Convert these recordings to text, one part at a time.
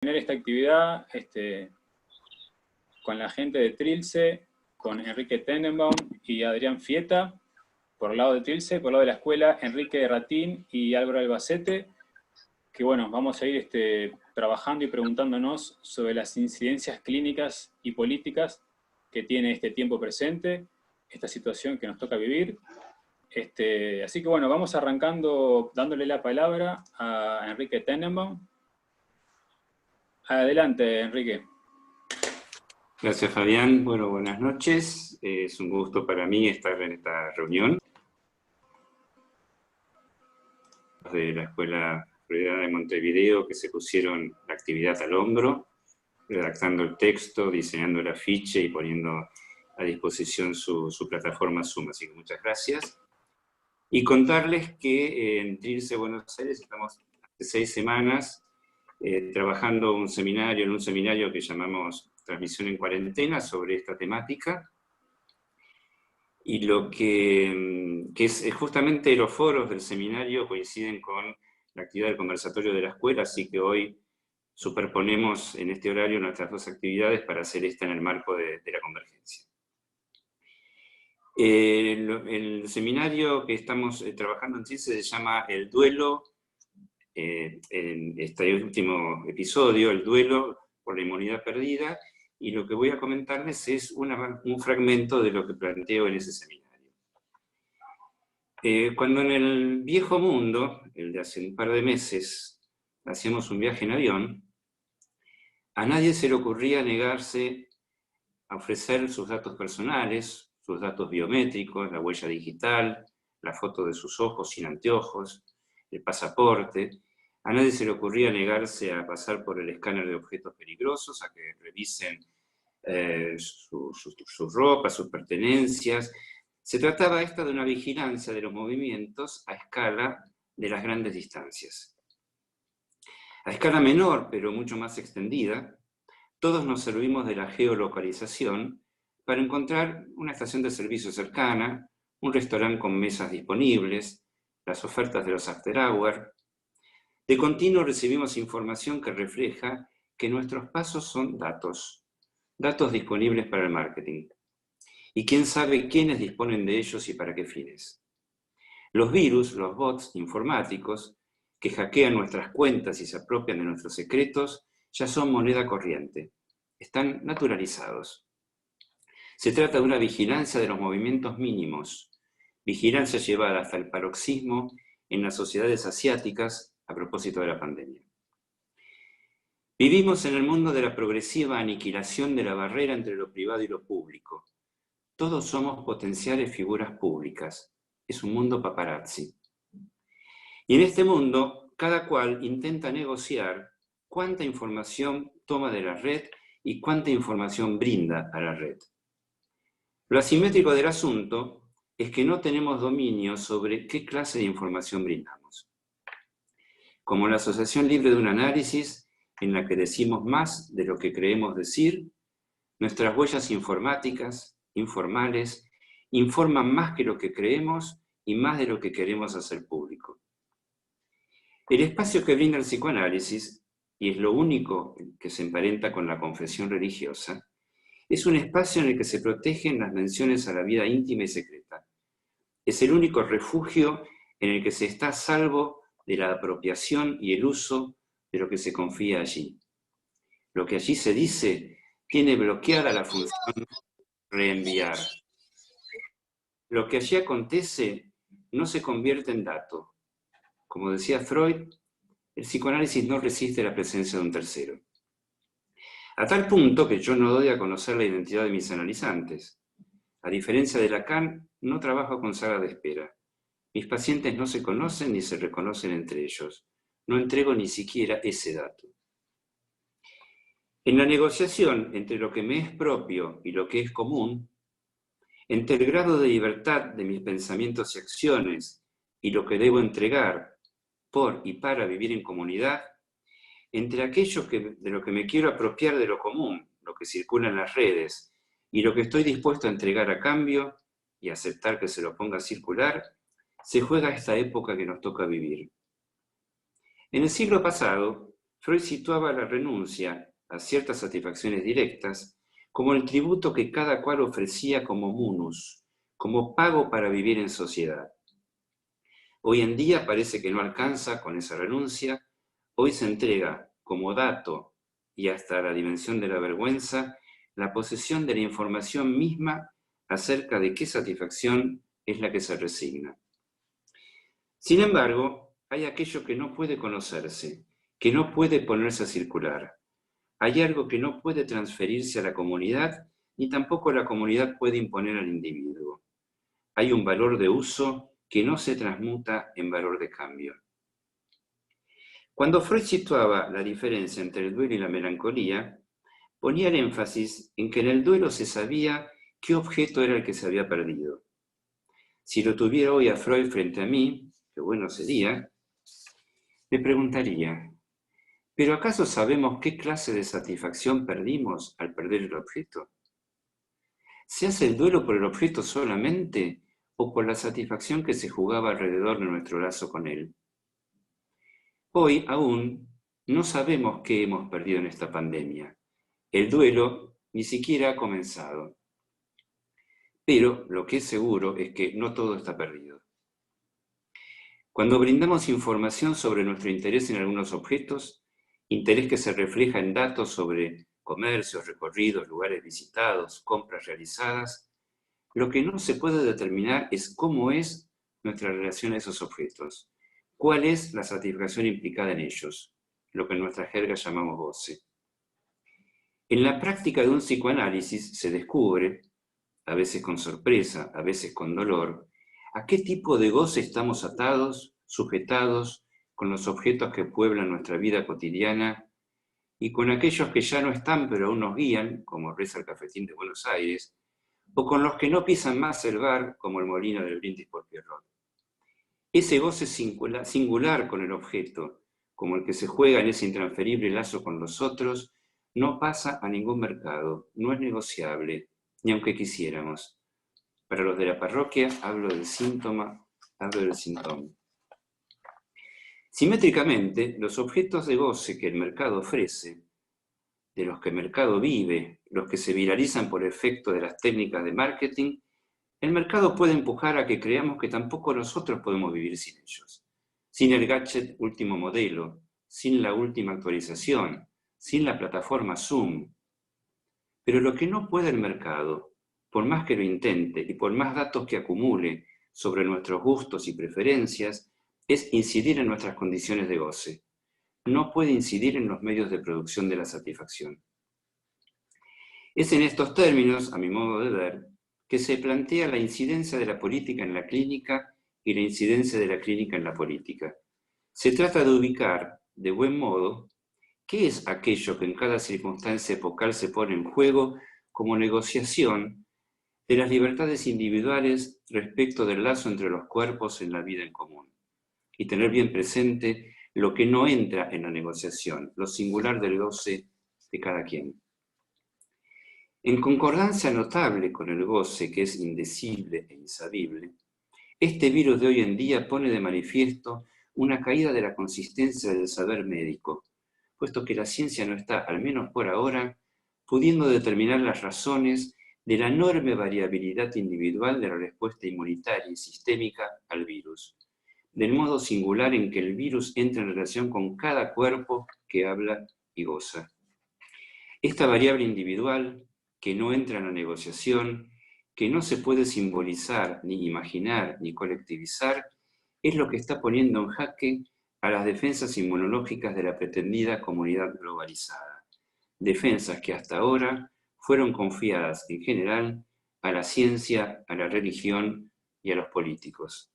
tener esta actividad con la gente de Trilce, con Enrique Tenenbaum y Adrián Fieta, por el lado de Trilce, por el lado de la escuela, Enrique Ratín y Álvaro Albacete, que bueno, vamos a ir trabajando y preguntándonos sobre las incidencias clínicas y políticas que tiene este tiempo presente, esta situación que nos toca vivir. Así que bueno, vamos arrancando dándole la palabra a Enrique Tenenbaum. Adelante, Enrique. Gracias, Fabián. Bueno, buenas noches. Es un gusto para mí estar en esta reunión de la Escuela Florida de Montevideo, que se pusieron la actividad al hombro, redactando el texto, diseñando el afiche y poniendo a disposición su plataforma Zoom. Así que muchas gracias. Y contarles que en Trilce, Buenos Aires, estamos hace 6 semanas trabajando en un seminario que llamamos Transmisión en Cuarentena sobre esta temática. Y lo que es justamente los foros del seminario coinciden con la actividad del conversatorio de la escuela, así que hoy superponemos en este horario nuestras dos actividades para hacer esta en el marco de la convergencia. El seminario que estamos trabajando en Trilce se llama El Duelo, en este último episodio, El Duelo por la Inmunidad Perdida, y lo que voy a comentarles es un fragmento de lo que planteo en ese seminario. Cuando en el viejo mundo, el de hace un par de meses, hacíamos un viaje en avión, a nadie se le ocurría negarse a ofrecer sus datos personales, sus datos biométricos, la huella digital, la foto de sus ojos sin anteojos, el pasaporte. A nadie se le ocurría negarse a pasar por el escáner de objetos peligrosos, a que revisen su ropa, sus pertenencias. Se trataba esta de una vigilancia de los movimientos a escala de las grandes distancias. A escala menor, pero mucho más extendida, todos nos servimos de la geolocalización para encontrar una estación de servicio cercana, un restaurante con mesas disponibles, las ofertas de los after hour. De continuo recibimos información que refleja que nuestros pasos son datos disponibles para el marketing. Y quién sabe quiénes disponen de ellos y para qué fines. Los virus, los bots informáticos, que hackean nuestras cuentas y se apropian de nuestros secretos, ya son moneda corriente. Están naturalizados. Se trata de una vigilancia de los movimientos mínimos, vigilancia llevada hasta el paroxismo en las sociedades asiáticas a propósito de la pandemia. Vivimos en el mundo de la progresiva aniquilación de la barrera entre lo privado y lo público. Todos somos potenciales figuras públicas. Es un mundo paparazzi. Y en este mundo, cada cual intenta negociar cuánta información toma de la red y cuánta información brinda a la red. Lo asimétrico del asunto es que no tenemos dominio sobre qué clase de información brindamos. Como la Asociación Libre de un Análisis, en la que decimos más de lo que creemos decir, nuestras huellas informáticas, informales, informan más que lo que creemos y más de lo que queremos hacer público. El espacio que brinda el psicoanálisis, y es lo único que se emparenta con la confesión religiosa, es un espacio en el que se protegen las menciones a la vida íntima y secreta. Es el único refugio en el que se está a salvo de la apropiación y el uso de lo que se confía allí. Lo que allí se dice tiene bloqueada la función reenviar. Lo que allí acontece no se convierte en dato. Como decía Freud, el psicoanálisis no resiste la presencia de un tercero. A tal punto que yo no doy a conocer la identidad de mis analizantes. A diferencia de Lacan, no trabajo con sala de espera. Mis pacientes no se conocen ni se reconocen entre ellos. No entrego ni siquiera ese dato. En la negociación entre lo que me es propio y lo que es común, entre el grado de libertad de mis pensamientos y acciones y lo que debo entregar por y para vivir en comunidad, entre aquello de lo que me quiero apropiar de lo común, lo que circula en las redes, y lo que estoy dispuesto a entregar a cambio y aceptar que se lo ponga a circular, se juega esta época que nos toca vivir. En el siglo pasado, Freud situaba la renuncia a ciertas satisfacciones directas como el tributo que cada cual ofrecía como munus, como pago para vivir en sociedad. Hoy en día parece que no alcanza con esa renuncia, hoy se entrega como dato y hasta la dimensión de la vergüenza la posesión de la información misma acerca de qué satisfacción es la que se resigna. Sin embargo, hay aquello que no puede conocerse, que no puede ponerse a circular. Hay algo que no puede transferirse a la comunidad, ni tampoco la comunidad puede imponer al individuo. Hay un valor de uso que no se transmuta en valor de cambio. Cuando Freud situaba la diferencia entre el duelo y la melancolía, ponía el énfasis en que en el duelo se sabía qué objeto era el que se había perdido. Si lo tuviera hoy a Freud frente a mí, qué bueno sería, me preguntaría, ¿pero acaso sabemos qué clase de satisfacción perdimos al perder el objeto? ¿Se hace el duelo por el objeto solamente o por la satisfacción que se jugaba alrededor de nuestro lazo con él? Hoy aún no sabemos qué hemos perdido en esta pandemia. El duelo ni siquiera ha comenzado. Pero lo que es seguro es que no todo está perdido. Cuando brindamos información sobre nuestro interés en algunos objetos, interés que se refleja en datos sobre comercios, recorridos, lugares visitados, compras realizadas, lo que no se puede determinar es cómo es nuestra relación a esos objetos, cuál es la satisfacción implicada en ellos, lo que en nuestra jerga llamamos goce. En la práctica de un psicoanálisis se descubre, a veces con sorpresa, a veces con dolor, a qué tipo de goce estamos atados, sujetados con los objetos que pueblan nuestra vida cotidiana y con aquellos que ya no están pero aún nos guían, como reza el Cafetín de Buenos Aires, o con los que no pisan más el bar, como el molino del Brindis por Pierrot. Ese goce singular con el objeto, como el que se juega en ese intransferible lazo con los otros, no pasa a ningún mercado, no es negociable, ni aunque quisiéramos. Para los de la parroquia hablo del síntoma, hablo del síntoma. Simétricamente, los objetos de goce que el mercado ofrece, de los que el mercado vive, los que se viralizan por efecto de las técnicas de marketing, el mercado puede empujar a que creamos que tampoco nosotros podemos vivir sin ellos, sin el gadget último modelo, sin la última actualización, sin la plataforma Zoom. Pero lo que no puede el mercado, por más que lo intente y por más datos que acumule sobre nuestros gustos y preferencias, es incidir en nuestras condiciones de goce. No puede incidir en los medios de producción de la satisfacción. Es en estos términos, a mi modo de ver, que se plantea la incidencia de la política en la clínica y la incidencia de la clínica en la política. Se trata de ubicar, de buen modo, qué es aquello que en cada circunstancia epocal se pone en juego como negociación de las libertades individuales respecto del lazo entre los cuerpos en la vida en común. Y tener bien presente lo que no entra en la negociación, lo singular del goce de cada quien. En concordancia notable con el goce que es indecible e insabible, este virus de hoy en día pone de manifiesto una caída de la consistencia del saber médico, puesto que la ciencia no está, al menos por ahora, pudiendo determinar las razones de la enorme variabilidad individual de la respuesta inmunitaria y sistémica al virus, del modo singular en que el virus entra en relación con cada cuerpo que habla y goza. Esta variable individual, que no entra en la negociación, que no se puede simbolizar, ni imaginar, ni colectivizar, es lo que está poniendo en jaque a las defensas inmunológicas de la pretendida comunidad globalizada. Defensas que hasta ahora fueron confiadas en general a la ciencia, a la religión y a los políticos.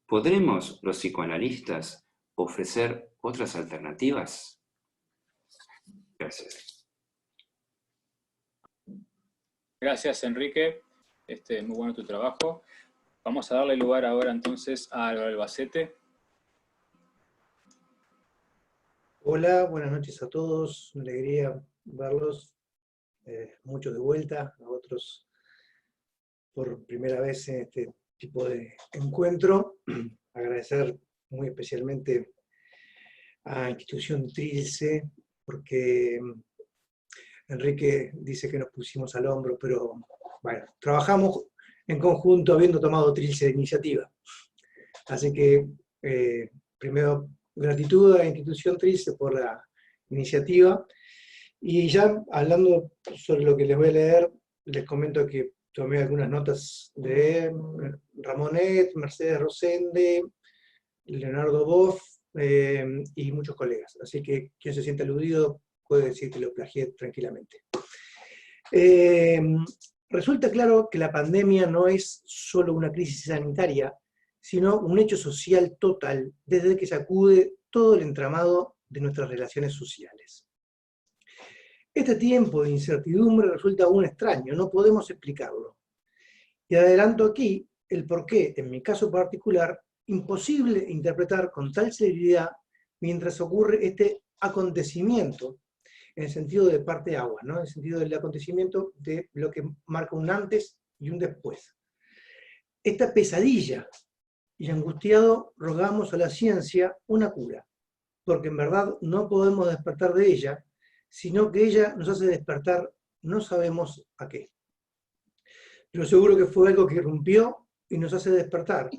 ¿Podremos los psicoanalistas ofrecer otras alternativas? Gracias. Gracias, Enrique. Muy bueno tu trabajo. Vamos a darle lugar ahora entonces a Álvaro Albacete. Hola, buenas noches a todos. Una alegría verlos. Muchos de vuelta, a otros por primera vez en este tipo de encuentro. Agradecer muy especialmente a Institución Trilce, porque Enrique dice que nos pusimos al hombro, pero bueno, trabajamos en conjunto habiendo tomado Trilce de iniciativa. Así que, primero, gratitud a la Institución Trilce por la iniciativa. Y ya hablando sobre lo que les voy a leer, les comento que tomé algunas notas de Ramonet, Mercedes Rosende, Leonardo Boff y muchos colegas. Así que quien se sienta aludido puede decir que lo plagié tranquilamente. Resulta claro que la pandemia no es solo una crisis sanitaria, sino un hecho social total desde el que sacude todo el entramado de nuestras relaciones sociales. Este tiempo de incertidumbre resulta aún extraño, no podemos explicarlo. Y adelanto aquí el porqué, en mi caso particular, imposible interpretar con tal celeridad mientras ocurre este acontecimiento, en el sentido de parte agua, ¿no? En el sentido del acontecimiento de lo que marca un antes y un después. Esta pesadilla, y angustiado rogamos a la ciencia una cura, porque en verdad no podemos despertar de ella, sino que ella nos hace despertar, no sabemos a qué. Pero seguro que fue algo que irrumpió y nos hace despertar,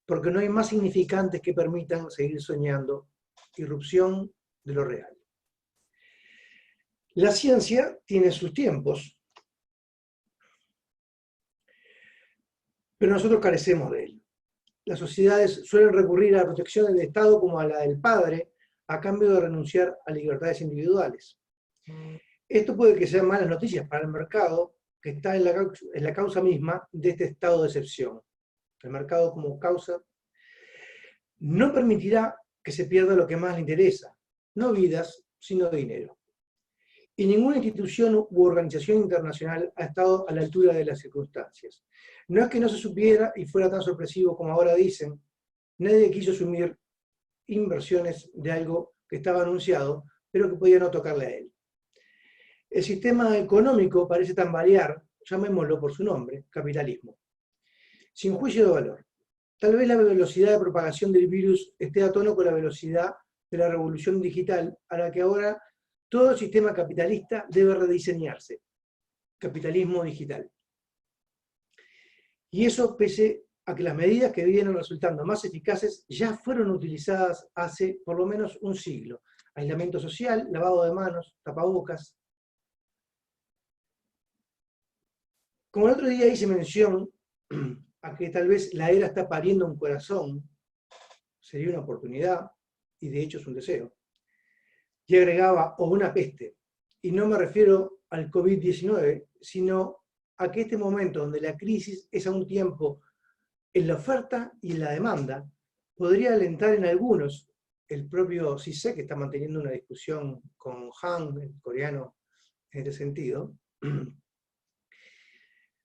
porque no hay más significantes que permitan seguir soñando. Irrupción de lo real. La ciencia tiene sus tiempos, pero nosotros carecemos de él. Las sociedades suelen recurrir a la protección del Estado como a la del padre, a cambio de renunciar a libertades individuales. Esto puede que sean malas noticias para el mercado, que está en la causa misma de este estado de excepción. El mercado como causa no permitirá que se pierda lo que más le interesa, no vidas, sino dinero. Y ninguna institución u organización internacional ha estado a la altura de las circunstancias. No es que no se supiera y fuera tan sorpresivo como ahora dicen, nadie quiso asumir inversiones de algo que estaba anunciado, pero que podía no tocarle a él. El sistema económico parece tambalear, llamémoslo por su nombre, capitalismo, sin juicio de valor. Tal vez la velocidad de propagación del virus esté a tono con la velocidad de la revolución digital, a la que ahora todo el sistema capitalista debe rediseñarse. Capitalismo digital. Y eso pese a que las medidas que vienen resultando más eficaces ya fueron utilizadas hace por lo menos un siglo. Aislamiento social, lavado de manos, tapabocas. Como el otro día hice mención a que tal vez la era está pariendo un corazón, sería una oportunidad, y de hecho es un deseo. Y agregaba, o una peste, y no me refiero al COVID-19, sino a que este momento donde la crisis es a un tiempo en la oferta y en la demanda, podría alentar en algunos, el propio CISEC, que está manteniendo una discusión con Han, el coreano, en este sentido,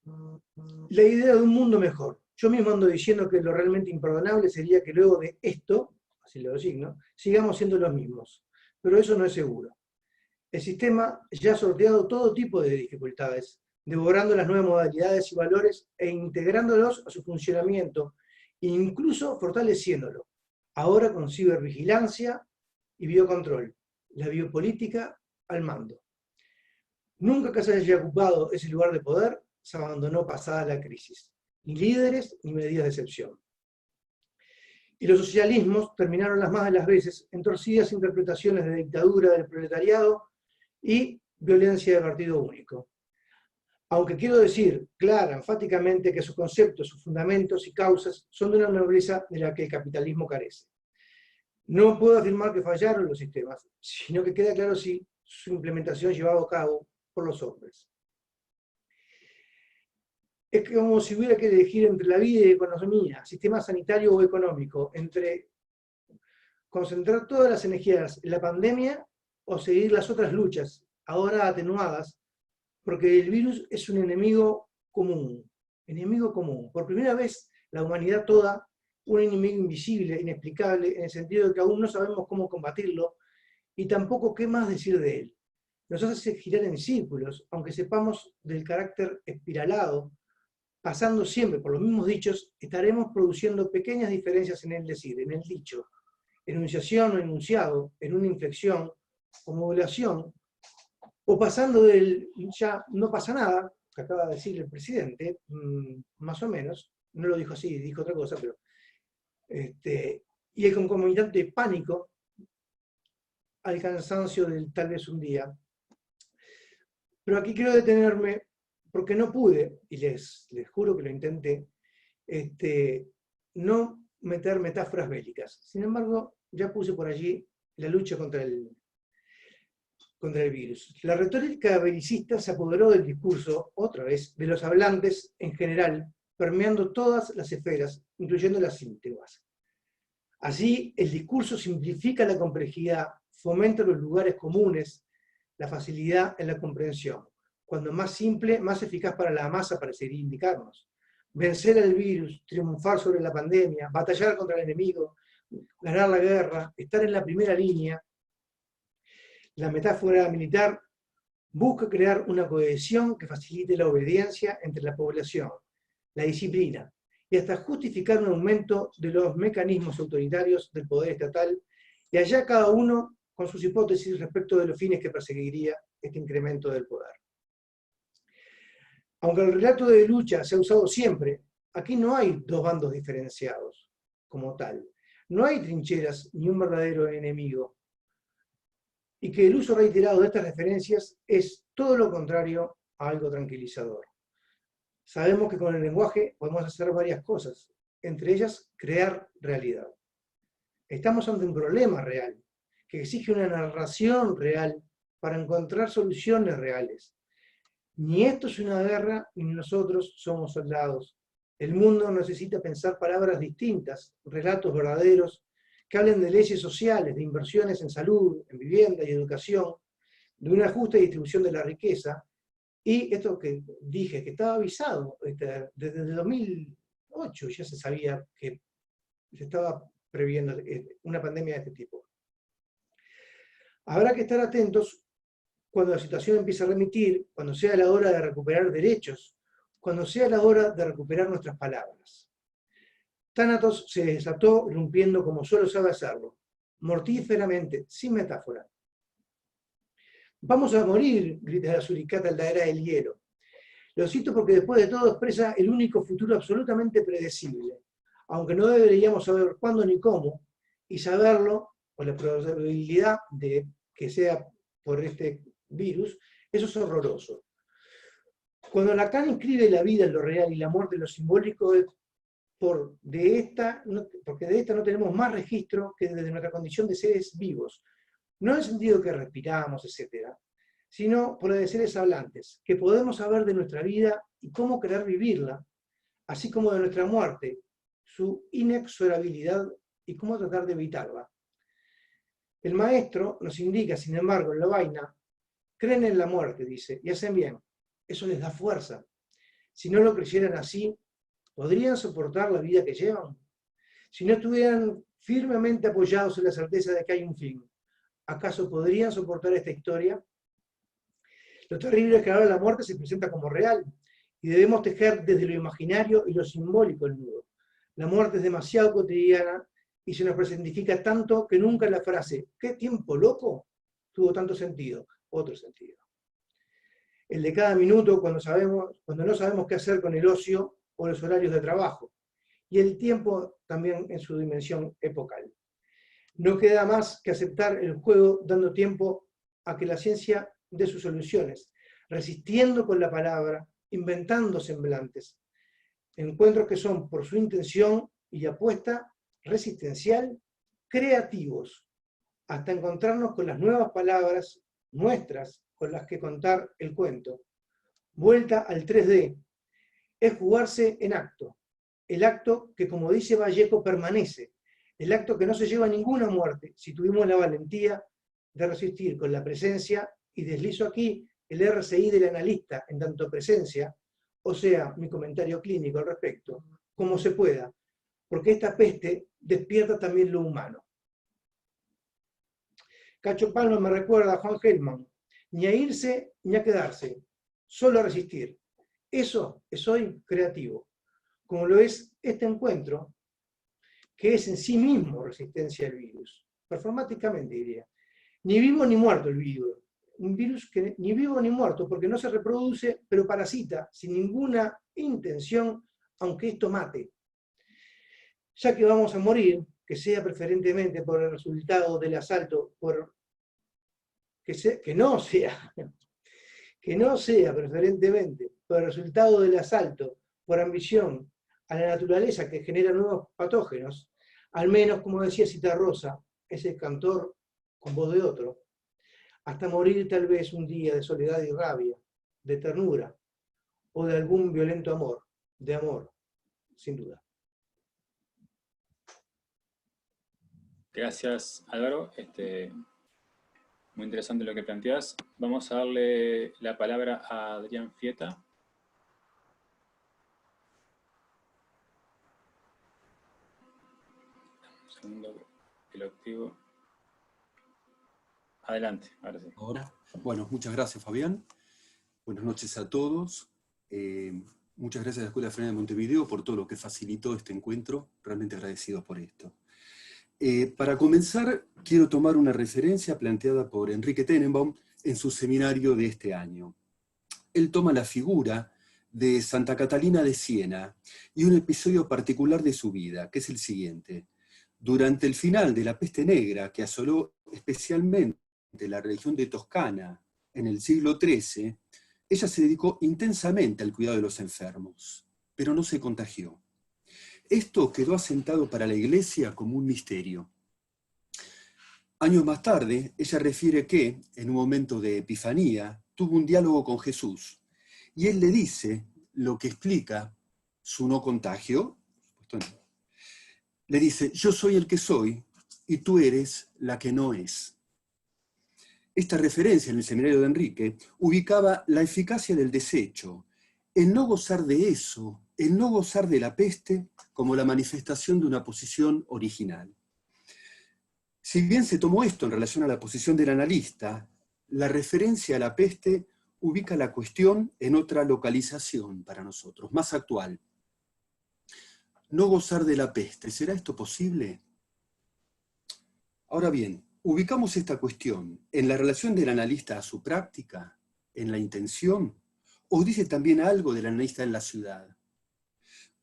la idea de un mundo mejor. Yo mismo ando diciendo que lo realmente imperdonable sería que luego de esto, así lo designo, sigamos siendo los mismos. Pero eso no es seguro. El sistema ya ha sorteado todo tipo de dificultades, devorando las nuevas modalidades y valores e integrándolos a su funcionamiento, e incluso fortaleciéndolo, ahora con cibervigilancia y biocontrol, la biopolítica al mando. Nunca que se haya ocupado ese lugar de poder, se abandonó pasada la crisis, ni líderes ni medidas de excepción. Y los socialismos terminaron las más de las veces en torcidas interpretaciones de dictadura del proletariado y violencia de partido único. Aunque quiero decir clara, enfáticamente, que sus conceptos, sus fundamentos y causas son de una nobleza de la que el capitalismo carece. No puedo afirmar que fallaron los sistemas, sino que queda claro si su implementación llevada a cabo por los hombres. Es como si hubiera que elegir entre la vida y la economía, sistema sanitario o económico, entre concentrar todas las energías en la pandemia o seguir las otras luchas, ahora atenuadas, porque el virus es un enemigo común. Enemigo común. Por primera vez, la humanidad toda, un enemigo invisible, inexplicable, en el sentido de que aún no sabemos cómo combatirlo, y tampoco qué más decir de él. Nos hace girar en círculos, aunque sepamos del carácter espiralado, pasando siempre por los mismos dichos, estaremos produciendo pequeñas diferencias en el decir, en el dicho, enunciación o enunciado, en una inflexión o modulación, o pasando del ya no pasa nada, que acaba de decir el presidente, más o menos, no lo dijo así, dijo otra cosa, pero y el concomitante pánico al cansancio del tal vez un día. Pero aquí quiero detenerme porque no pude, y les juro que lo intenté, no meter metáforas bélicas. Sin embargo, ya puse por allí la lucha contra el virus. La retórica belicista se apoderó del discurso, otra vez, de los hablantes en general, permeando todas las esferas, incluyendo las íntimas. Así, el discurso simplifica la complejidad, fomenta los lugares comunes, la facilidad en la comprensión. Cuando más simple, más eficaz para la masa parecería indicarnos. Vencer al virus, triunfar sobre la pandemia, batallar contra el enemigo, ganar la guerra, estar en la primera línea. La metáfora militar busca crear una cohesión que facilite la obediencia entre la población, la disciplina, y hasta justificar un aumento de los mecanismos autoritarios del poder estatal, y allá cada uno con sus hipótesis respecto de los fines que perseguiría este incremento del poder. Aunque el relato de lucha se ha usado siempre, aquí no hay dos bandos diferenciados como tal. No hay trincheras ni un verdadero enemigo. Y que el uso reiterado de estas referencias es todo lo contrario a algo tranquilizador. Sabemos que con el lenguaje podemos hacer varias cosas, entre ellas crear realidad. Estamos ante un problema real, que exige una narración real para encontrar soluciones reales. Ni esto es una guerra, ni nosotros somos soldados. El mundo necesita pensar palabras distintas, relatos verdaderos, que hablen de leyes sociales, de inversiones en salud, en vivienda y educación, de una justa distribución de la riqueza, y esto que dije, que estaba avisado, desde el 2008 ya se sabía que se estaba previendo una pandemia de este tipo. Habrá que estar atentos cuando la situación empiece a remitir, cuando sea la hora de recuperar derechos, cuando sea la hora de recuperar nuestras palabras. Thanatos se desató rompiendo como solo sabe hacerlo, mortíferamente, sin metáfora. Vamos a morir, grita la suricata en la era del hielo. Lo cito porque después de todo expresa el único futuro absolutamente predecible, aunque no deberíamos saber cuándo ni cómo, y saberlo, o la probabilidad de que sea por este virus, eso es horroroso. Cuando Lacan inscribe la vida en lo real y la muerte en lo simbólico, porque de esta no tenemos más registro que desde nuestra condición de seres vivos, no en el sentido que respiramos, etc., sino por la de seres hablantes, que podemos saber de nuestra vida y cómo querer vivirla, así como de nuestra muerte, su inexorabilidad y cómo tratar de evitarla. El maestro nos indica, sin embargo, en la vaina, creen en la muerte, dice, y hacen bien. Eso les da fuerza. Si no lo creyeran así, ¿podrían soportar la vida que llevan? Si no estuvieran firmemente apoyados en la certeza de que hay un fin, ¿acaso podrían soportar esta historia? Lo terrible es que ahora la muerte se presenta como real, y debemos tejer desde lo imaginario y lo simbólico el nudo. La muerte es demasiado cotidiana y se nos presentifica tanto que nunca la frase «¿qué tiempo loco?» tuvo tanto sentido, otro sentido. El de cada minuto cuando no sabemos qué hacer con el ocio o los horarios de trabajo, y el tiempo también en su dimensión epocal. No queda más que aceptar el juego dando tiempo a que la ciencia dé sus soluciones, resistiendo con la palabra, inventando semblantes, encuentros que son por su intención y apuesta resistencial, creativos, hasta encontrarnos con las nuevas palabras nuestras con las que contar el cuento. Vuelta al 3D, es jugarse en acto, el acto que, como dice Vallejo, permanece, el acto que no se lleva a ninguna muerte, si tuvimos la valentía de resistir con la presencia, y deslizo aquí el RCI del analista en tanto presencia, o sea, mi comentario clínico al respecto, como se pueda, porque esta peste despierta también lo humano. Cacho Palma me recuerda a Juan Gelman, ni a irse ni a quedarse, solo a resistir. Eso es hoy creativo, como lo es este encuentro, que es en sí mismo resistencia al virus, performáticamente diría. Ni vivo ni muerto el virus. Un virus que ni vivo ni muerto, porque no se reproduce, pero parasita, sin ninguna intención, aunque esto mate. Ya que vamos a morir, que sea preferentemente por el resultado del asalto, que no sea preferentemente por el resultado del asalto, por ambición a la naturaleza que genera nuevos patógenos, al menos, como decía Citarrosa, ese cantor con voz de otro, hasta morir tal vez un día de soledad y rabia, de ternura, o de algún violento amor, de amor, sin duda. Gracias, Álvaro. Muy interesante lo que planteas. Vamos a darle la palabra a Adrián Fieta. Un segundo que lo activo. Adelante, ahora sí. Ahora. Bueno, muchas gracias, Fabián. Buenas noches a todos. Muchas gracias a la Escuela de Frenada de Montevideo por todo lo que facilitó este encuentro. Realmente agradecidos por esto. Para comenzar, quiero tomar una referencia planteada por Enrique Tenenbaum en su seminario de este año. Él toma la figura de Santa Catalina de Siena y un episodio particular de su vida, que es el siguiente. Durante el final de la peste negra, que asoló especialmente la región de Toscana en el siglo XIII, ella se dedicó intensamente al cuidado de los enfermos, pero no se contagió. Esto quedó asentado para la Iglesia como un misterio. Años más tarde, ella refiere que, en un momento de epifanía, tuvo un diálogo con Jesús, y él le dice lo que explica su no contagio. Le dice, yo soy el que soy, y tú eres la que no es. Esta referencia en el seminario de Enrique ubicaba la eficacia del desecho, el no gozar de eso, el no gozar de la peste como la manifestación de una posición original. Si bien se tomó esto en relación a la posición del analista, la referencia a la peste ubica la cuestión en otra localización para nosotros, más actual. No gozar de la peste, ¿será esto posible? Ahora bien, ubicamos esta cuestión en la relación del analista a su práctica, en la intención, o dice también algo del analista en la ciudad.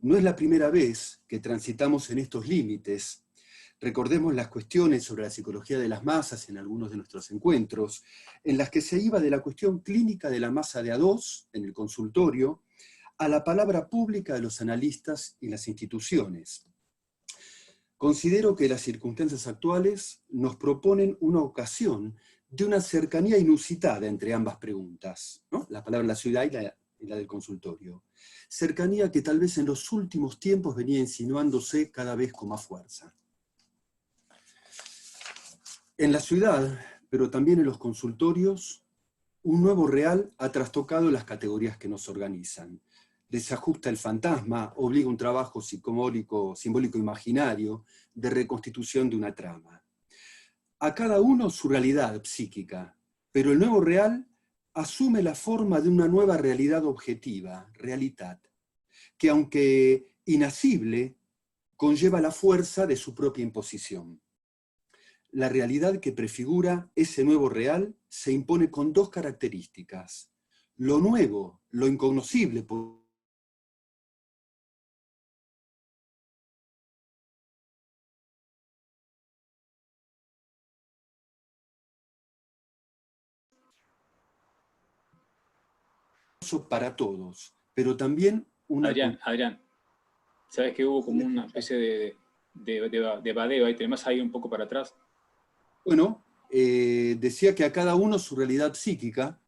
No es la primera vez que transitamos en estos límites. Recordemos las cuestiones sobre la psicología de las masas en algunos de nuestros encuentros, en las que se iba de la cuestión clínica de la masa de a dos, en el consultorio, a la palabra pública de los analistas y las instituciones. Considero que las circunstancias actuales nos proponen una ocasión de una cercanía inusitada entre ambas preguntas, ¿no? La palabra la ciudad y la del consultorio. Cercanía que tal vez en los últimos tiempos venía insinuándose cada vez con más fuerza. En la ciudad, pero también en los consultorios, un nuevo real ha trastocado las categorías que nos organizan. Desajusta el fantasma, obliga un trabajo simbólico imaginario de reconstitución de una trama. A cada uno su realidad psíquica, pero el nuevo real asume la forma de una nueva realidad objetiva, realitat, que aunque inacible, conlleva la fuerza de su propia imposición. La realidad que prefigura ese nuevo real se impone con dos características. Lo nuevo, lo incognoscible, para todos, pero también una... Adrián, ¿sabes que hubo como una especie de badeo ahí? ¿Tenemos ahí un poco para atrás? Bueno, decía que a cada uno su realidad psíquica,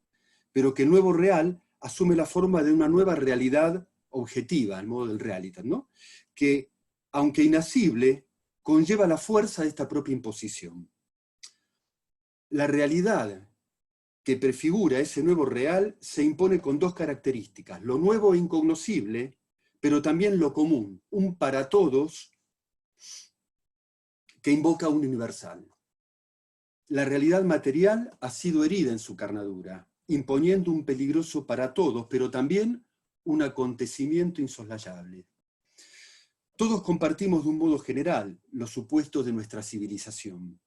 pero que el nuevo real asume la forma de una nueva realidad objetiva, al modo del realitat, ¿no? Que, aunque inacible, conlleva la fuerza de esta propia imposición. La realidad que prefigura ese nuevo real se impone con dos características, lo nuevo e incognoscible, pero también lo común, un para todos que invoca un universal. La realidad material ha sido herida en su carnadura, imponiendo un peligroso para todos, pero también un acontecimiento insoslayable. Todos compartimos de un modo general los supuestos de nuestra civilización.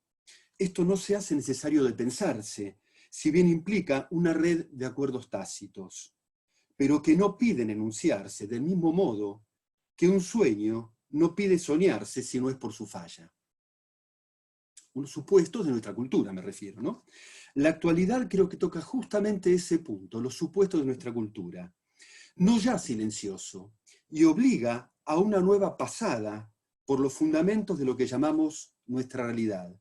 Esto no se hace necesario de pensarse, si bien implica una red de acuerdos tácitos, pero que no piden enunciarse del mismo modo que un sueño no pide soñarse si no es por su falla. Unos supuestos de nuestra cultura, me refiero, ¿no? La actualidad creo que toca justamente ese punto, los supuestos de nuestra cultura. No ya silencioso, y obliga a una nueva pasada por los fundamentos de lo que llamamos nuestra realidad,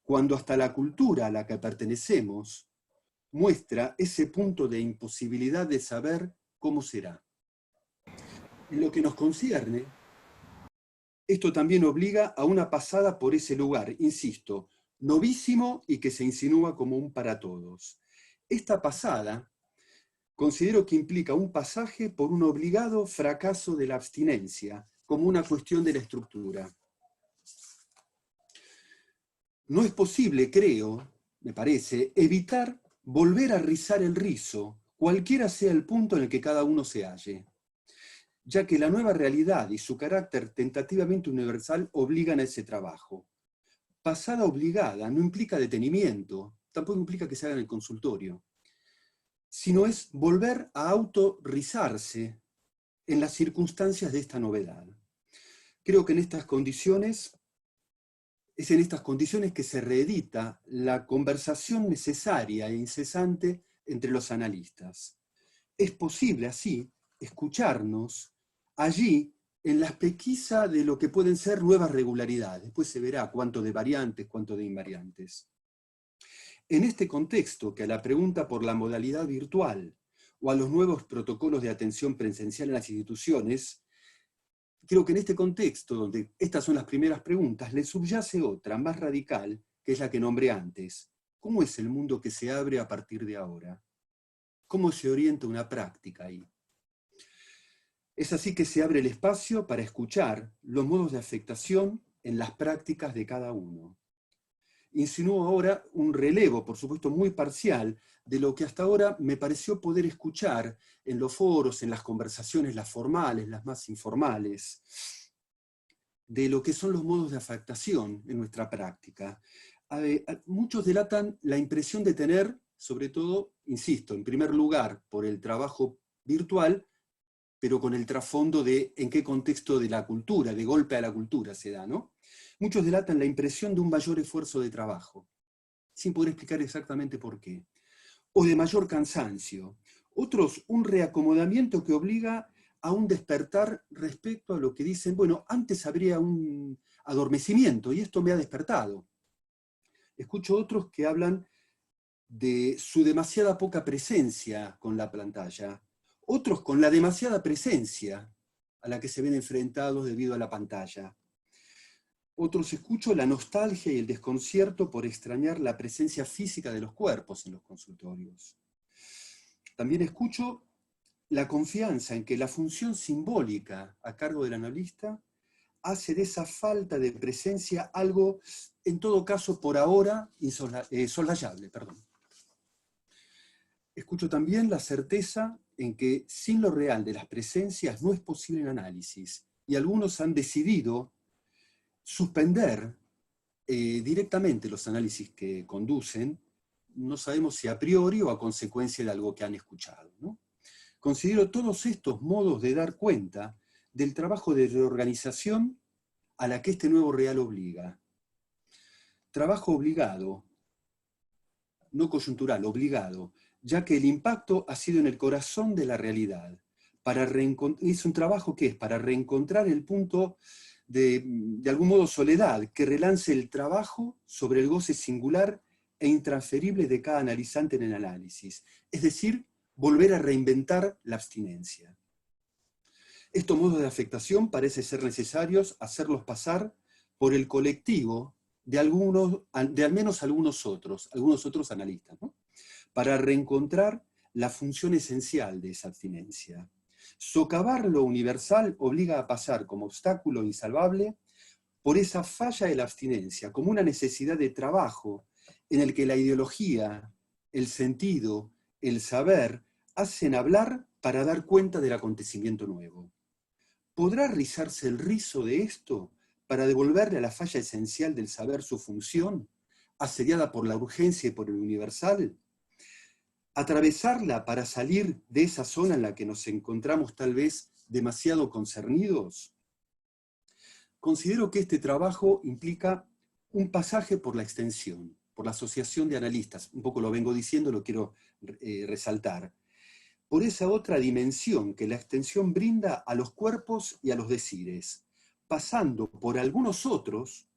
cuando hasta la cultura a la que pertenecemos muestra ese punto de imposibilidad de saber cómo será. En lo que nos concierne, esto también obliga a una pasada por ese lugar, insisto, novísimo y que se insinúa como un para todos. Esta pasada considero que implica un pasaje por un obligado fracaso de la abstinencia, como una cuestión de la estructura. No es posible, creo, me parece, evitar volver a rizar el rizo, cualquiera sea el punto en el que cada uno se halle, ya que la nueva realidad y su carácter tentativamente universal obligan a ese trabajo. Pasada obligada no implica detenimiento, tampoco implica que se haga en el consultorio, sino es volver a autorrizarse en las circunstancias de esta novedad. Creo que en estas condiciones, es en estas condiciones que se reedita la conversación necesaria e incesante entre los analistas. Es posible así escucharnos allí en la pesquisa de lo que pueden ser nuevas regularidades. Después se verá cuánto de variantes, cuánto de invariantes. En este contexto, que a la pregunta por la modalidad virtual o a los nuevos protocolos de atención presencial en las instituciones, creo que en este contexto, donde estas son las primeras preguntas, le subyace otra, más radical, que es la que nombré antes. ¿Cómo es el mundo que se abre a partir de ahora? ¿Cómo se orienta una práctica ahí? Es así que se abre el espacio para escuchar los modos de afectación en las prácticas de cada uno. Insinúo ahora un relevo, por supuesto muy parcial, de lo que hasta ahora me pareció poder escuchar en los foros, en las conversaciones, las formales, las más informales, de lo que son los modos de afectación en nuestra práctica. Muchos delatan la impresión de tener, sobre todo, insisto, en primer lugar, por el trabajo virtual, pero con el trasfondo de en qué contexto de la cultura, de golpe a la cultura se da, ¿no? Muchos delatan la impresión de un mayor esfuerzo de trabajo, sin poder explicar exactamente por qué, o de mayor cansancio. Otros, un reacomodamiento que obliga a un despertar respecto a lo que dicen, bueno, antes habría un adormecimiento y esto me ha despertado. Escucho otros que hablan de su demasiada poca presencia con la pantalla, otros con la demasiada presencia a la que se ven enfrentados debido a la pantalla. Otros escucho la nostalgia y el desconcierto por extrañar la presencia física de los cuerpos en los consultorios. También escucho la confianza en que la función simbólica a cargo del analista hace de esa falta de presencia algo, en todo caso, por ahora, soslayable. Escucho también la certeza en que sin lo real de las presencias no es posible el análisis, y algunos han decidido suspender directamente los análisis que conducen, no sabemos si a priori o a consecuencia de algo que han escuchado, ¿no? Considero todos estos modos de dar cuenta del trabajo de reorganización a la que este nuevo real obliga. Trabajo obligado, no coyuntural, obligado, ya que el impacto ha sido en el corazón de la realidad. Es un trabajo que es para reencontrar el punto de algún modo soledad, que relance el trabajo sobre el goce singular e intransferible de cada analizante en el análisis, es decir, volver a reinventar la abstinencia. Estos modos de afectación parece ser necesarios hacerlos pasar por el colectivo de al menos algunos otros analistas, ¿no? Para reencontrar la función esencial de esa abstinencia. Socavar lo universal obliga a pasar como obstáculo insalvable por esa falla de la abstinencia, como una necesidad de trabajo en el que la ideología, el sentido, el saber, hacen hablar para dar cuenta del acontecimiento nuevo. ¿podrá rizarse el rizo de esto para devolverle a la falla esencial del saber su función, asediada por la urgencia y por el universal? ¿Atravesarla para salir de esa zona en la que nos encontramos tal vez demasiado concernidos? Considero que este trabajo implica un pasaje por la extensión, por la asociación de analistas, un poco lo vengo diciendo, lo quiero resaltar, por esa otra dimensión que la extensión brinda a los cuerpos y a los decires, pasando por algunos otros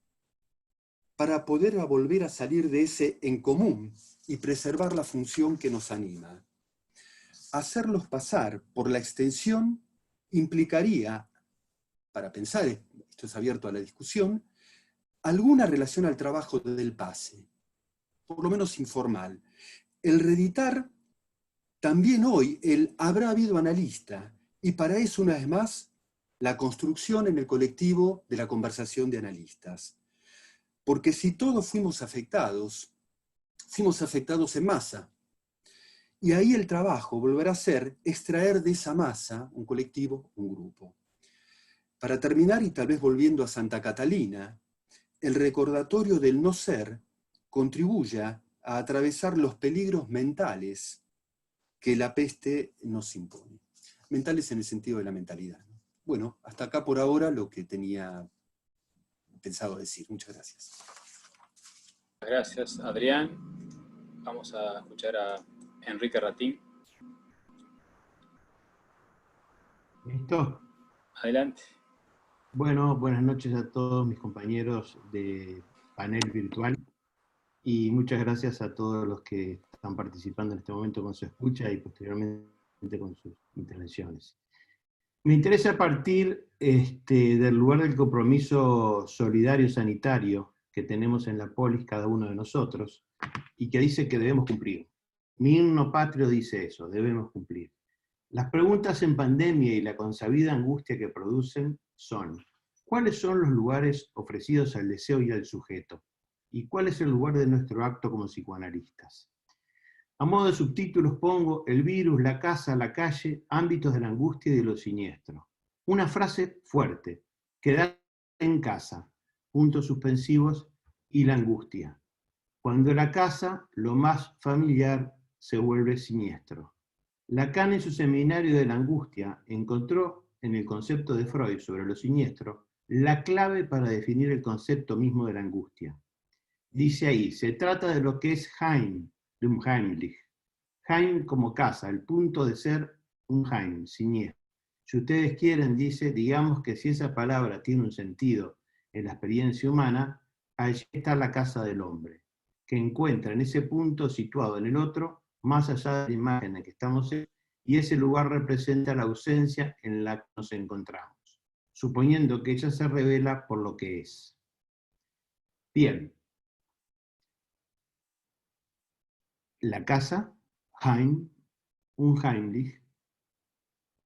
para poder volver a salir de ese en común y preservar la función que nos anima. Hacerlos pasar por la extensión implicaría, para pensar, esto es abierto a la discusión, alguna relación al trabajo del pase, por lo menos informal. El reeditar también hoy el habrá habido analista, y para eso una vez más la construcción en el colectivo de la conversación de analistas. Porque si todos fuimos afectados en masa. Y ahí el trabajo volverá a ser extraer de esa masa un colectivo, un grupo. Para terminar, y tal vez volviendo a Santa Catalina, el recordatorio del no ser contribuya a atravesar los peligros mentales que la peste nos impone. Mentales en el sentido de la mentalidad. Bueno, hasta acá por ahora lo que tenía pensado decir. Muchas gracias. Gracias, Adrián. Vamos a escuchar a Enrique Ratín. ¿Listo? Adelante. Bueno, buenas noches a todos mis compañeros de panel virtual y muchas gracias a todos los que están participando en este momento con su escucha y posteriormente con sus intervenciones. Me interesa partir del lugar del compromiso solidario sanitario que tenemos en la polis cada uno de nosotros y que dice que debemos cumplir. Mi himno patrio dice eso, debemos cumplir. Las preguntas en pandemia y la consabida angustia que producen son: ¿cuáles son los lugares ofrecidos al deseo y al sujeto? ¿Y cuál es el lugar de nuestro acto como psicoanalistas? A modo de subtítulos pongo: el virus, la casa, la calle, ámbitos de la angustia y de lo siniestro. Una frase fuerte: quedar en casa, puntos suspensivos, y la angustia. Cuando la casa, lo más familiar, se vuelve siniestro. Lacan, en su seminario de la angustia, encontró en el concepto de Freud sobre lo siniestro la clave para definir el concepto mismo de la angustia. Dice ahí: se trata de lo que es Heim, de un Heimlich. Heim como casa, el punto de ser un Heim, siniestro. Si ustedes quieren, dice, digamos que si esa palabra tiene un sentido en la experiencia humana, allí está la casa del hombre, que encuentra en ese punto situado en el otro, más allá de la imagen en que estamos en, y ese lugar representa la ausencia en la que nos encontramos, suponiendo que ella se revela por lo que es. Bien. La casa, Heim, un Heimlich,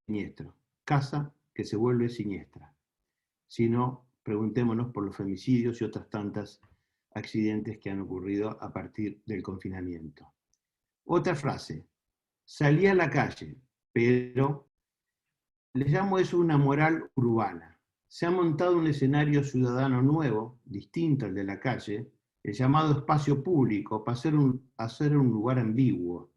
siniestro. Casa que se vuelve siniestra. Si no, preguntémonos por los femicidios y otras tantas accidentes que han ocurrido a partir del confinamiento. Otra frase: salí a la calle, pero le llamo eso una moral urbana. Se ha montado un escenario ciudadano nuevo, distinto al de la calle, el llamado espacio público, para hacer un lugar ambiguo.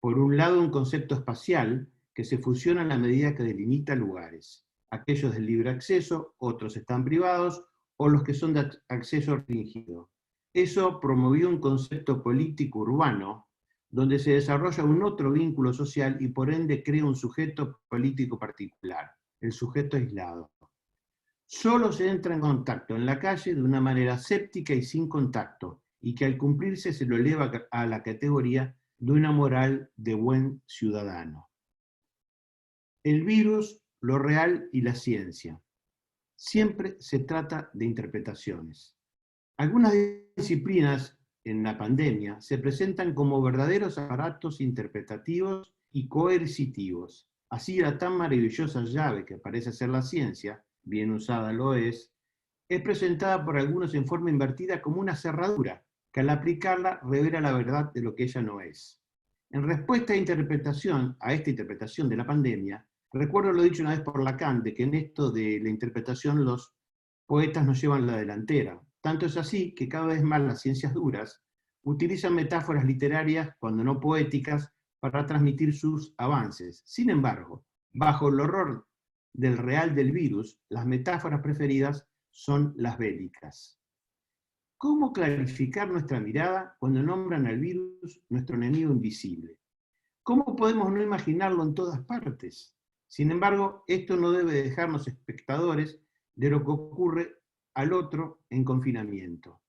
Por un lado, un concepto espacial que se fusiona en la medida que delimita lugares. Aquellos de libre acceso, otros están privados, o los que son de acceso restringido. Eso promovió un concepto político urbano, donde se desarrolla un otro vínculo social y por ende crea un sujeto político particular, el sujeto aislado. Solo se entra en contacto en la calle de una manera séptica y sin contacto, y que al cumplirse se lo eleva a la categoría de una moral de buen ciudadano. El virus, lo real y la ciencia. Siempre se trata de interpretaciones. Algunas disciplinas en la pandemia se presentan como verdaderos aparatos interpretativos y coercitivos. Así, la tan maravillosa llave que parece ser la ciencia, bien usada lo es presentada por algunos en forma invertida como una cerradura, que al aplicarla revela la verdad de lo que ella no es. En respuesta a esta interpretación de la pandemia, Recuerdo lo dicho una vez por Lacan, de que en esto de la interpretación los poetas nos llevan la delantera. Tanto es así que cada vez más las ciencias duras utilizan metáforas literarias, cuando no poéticas, para transmitir sus avances. Sin embargo, bajo el horror del real del virus, las metáforas preferidas son las bélicas. ¿Cómo clarificar nuestra mirada cuando nombran al virus nuestro enemigo invisible? ¿Cómo podemos no imaginarlo en todas partes? Sin embargo, esto no debe dejarnos espectadores de lo que ocurre al otro en confinamiento.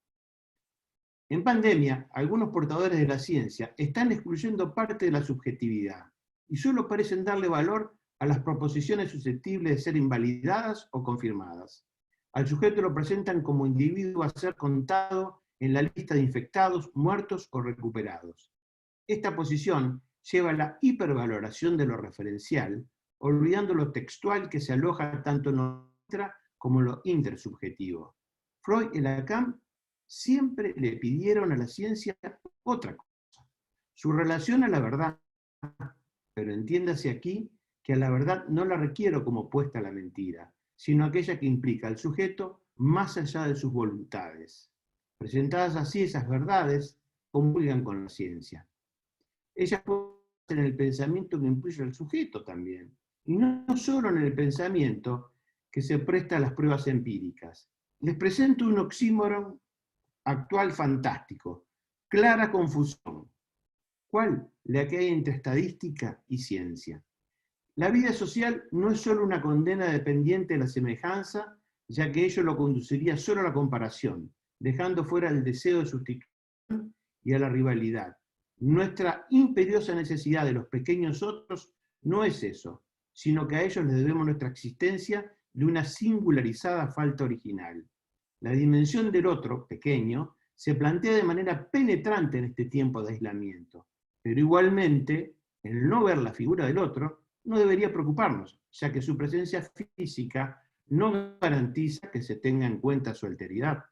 En pandemia, algunos portadores de la ciencia están excluyendo parte de la subjetividad y solo parecen darle valor a las proposiciones susceptibles de ser invalidadas o confirmadas. Al sujeto lo presentan como individuo a ser contado en la lista de infectados, muertos o recuperados. Esta posición lleva a la hipervaloración de lo referencial, olvidando lo textual que se aloja tanto en lo intra como en lo intersubjetivo. Freud y Lacan siempre le pidieron a la ciencia otra cosa, su relación a la verdad, pero entiéndase aquí que a la verdad no la requiero como opuesta a la mentira, sino aquella que implica al sujeto más allá de sus voluntades. Presentadas así, esas verdades comulgan con la ciencia. Ellas pueden ser en el pensamiento que incluye al sujeto también, y no solo en el pensamiento que se presta a las pruebas empíricas. Les presento un oxímoron actual fantástico, clara confusión. ¿Cuál? La que hay entre estadística y ciencia. La vida social no es solo una condena dependiente de la semejanza, ya que ello lo conduciría solo a la comparación, dejando fuera el deseo de sustitución y a la rivalidad. Nuestra imperiosa necesidad de los pequeños otros no es eso, sino que a ellos les debemos nuestra existencia de una singularizada falta original. La dimensión del otro, pequeño, se plantea de manera penetrante en este tiempo de aislamiento, pero igualmente, el no ver la figura del otro no debería preocuparnos, ya que su presencia física no garantiza que se tenga en cuenta su alteridad.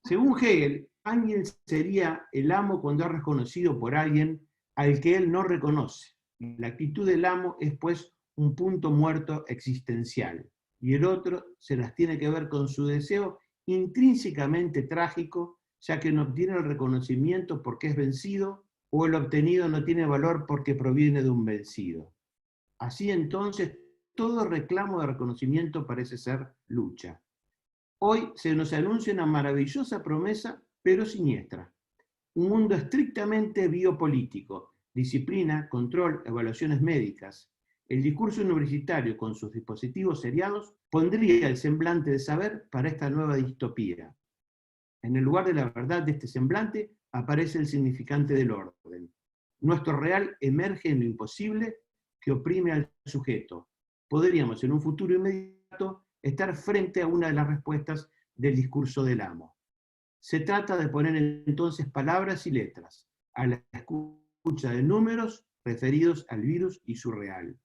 Según Hegel, alguien sería el amo cuando es reconocido por alguien al que él no reconoce. La actitud del amo es pues un punto muerto existencial, y el otro se las tiene que ver con su deseo intrínsecamente trágico, ya que no obtiene el reconocimiento porque es vencido, o el obtenido no tiene valor porque proviene de un vencido. Así entonces, todo reclamo de reconocimiento parece ser lucha. Hoy se nos anuncia una maravillosa promesa, pero siniestra. Un mundo estrictamente biopolítico, disciplina, control, evaluaciones médicas. El discurso universitario, con sus dispositivos seriados, pondría el semblante de saber para esta nueva distopía. En el lugar de la verdad de este semblante aparece el significante del orden. Nuestro real emerge en lo imposible que oprime al sujeto. Podríamos en un futuro inmediato estar frente a una de las respuestas del discurso del amo. Se trata de poner entonces palabras y letras a la escucha de números referidos al virus y su real.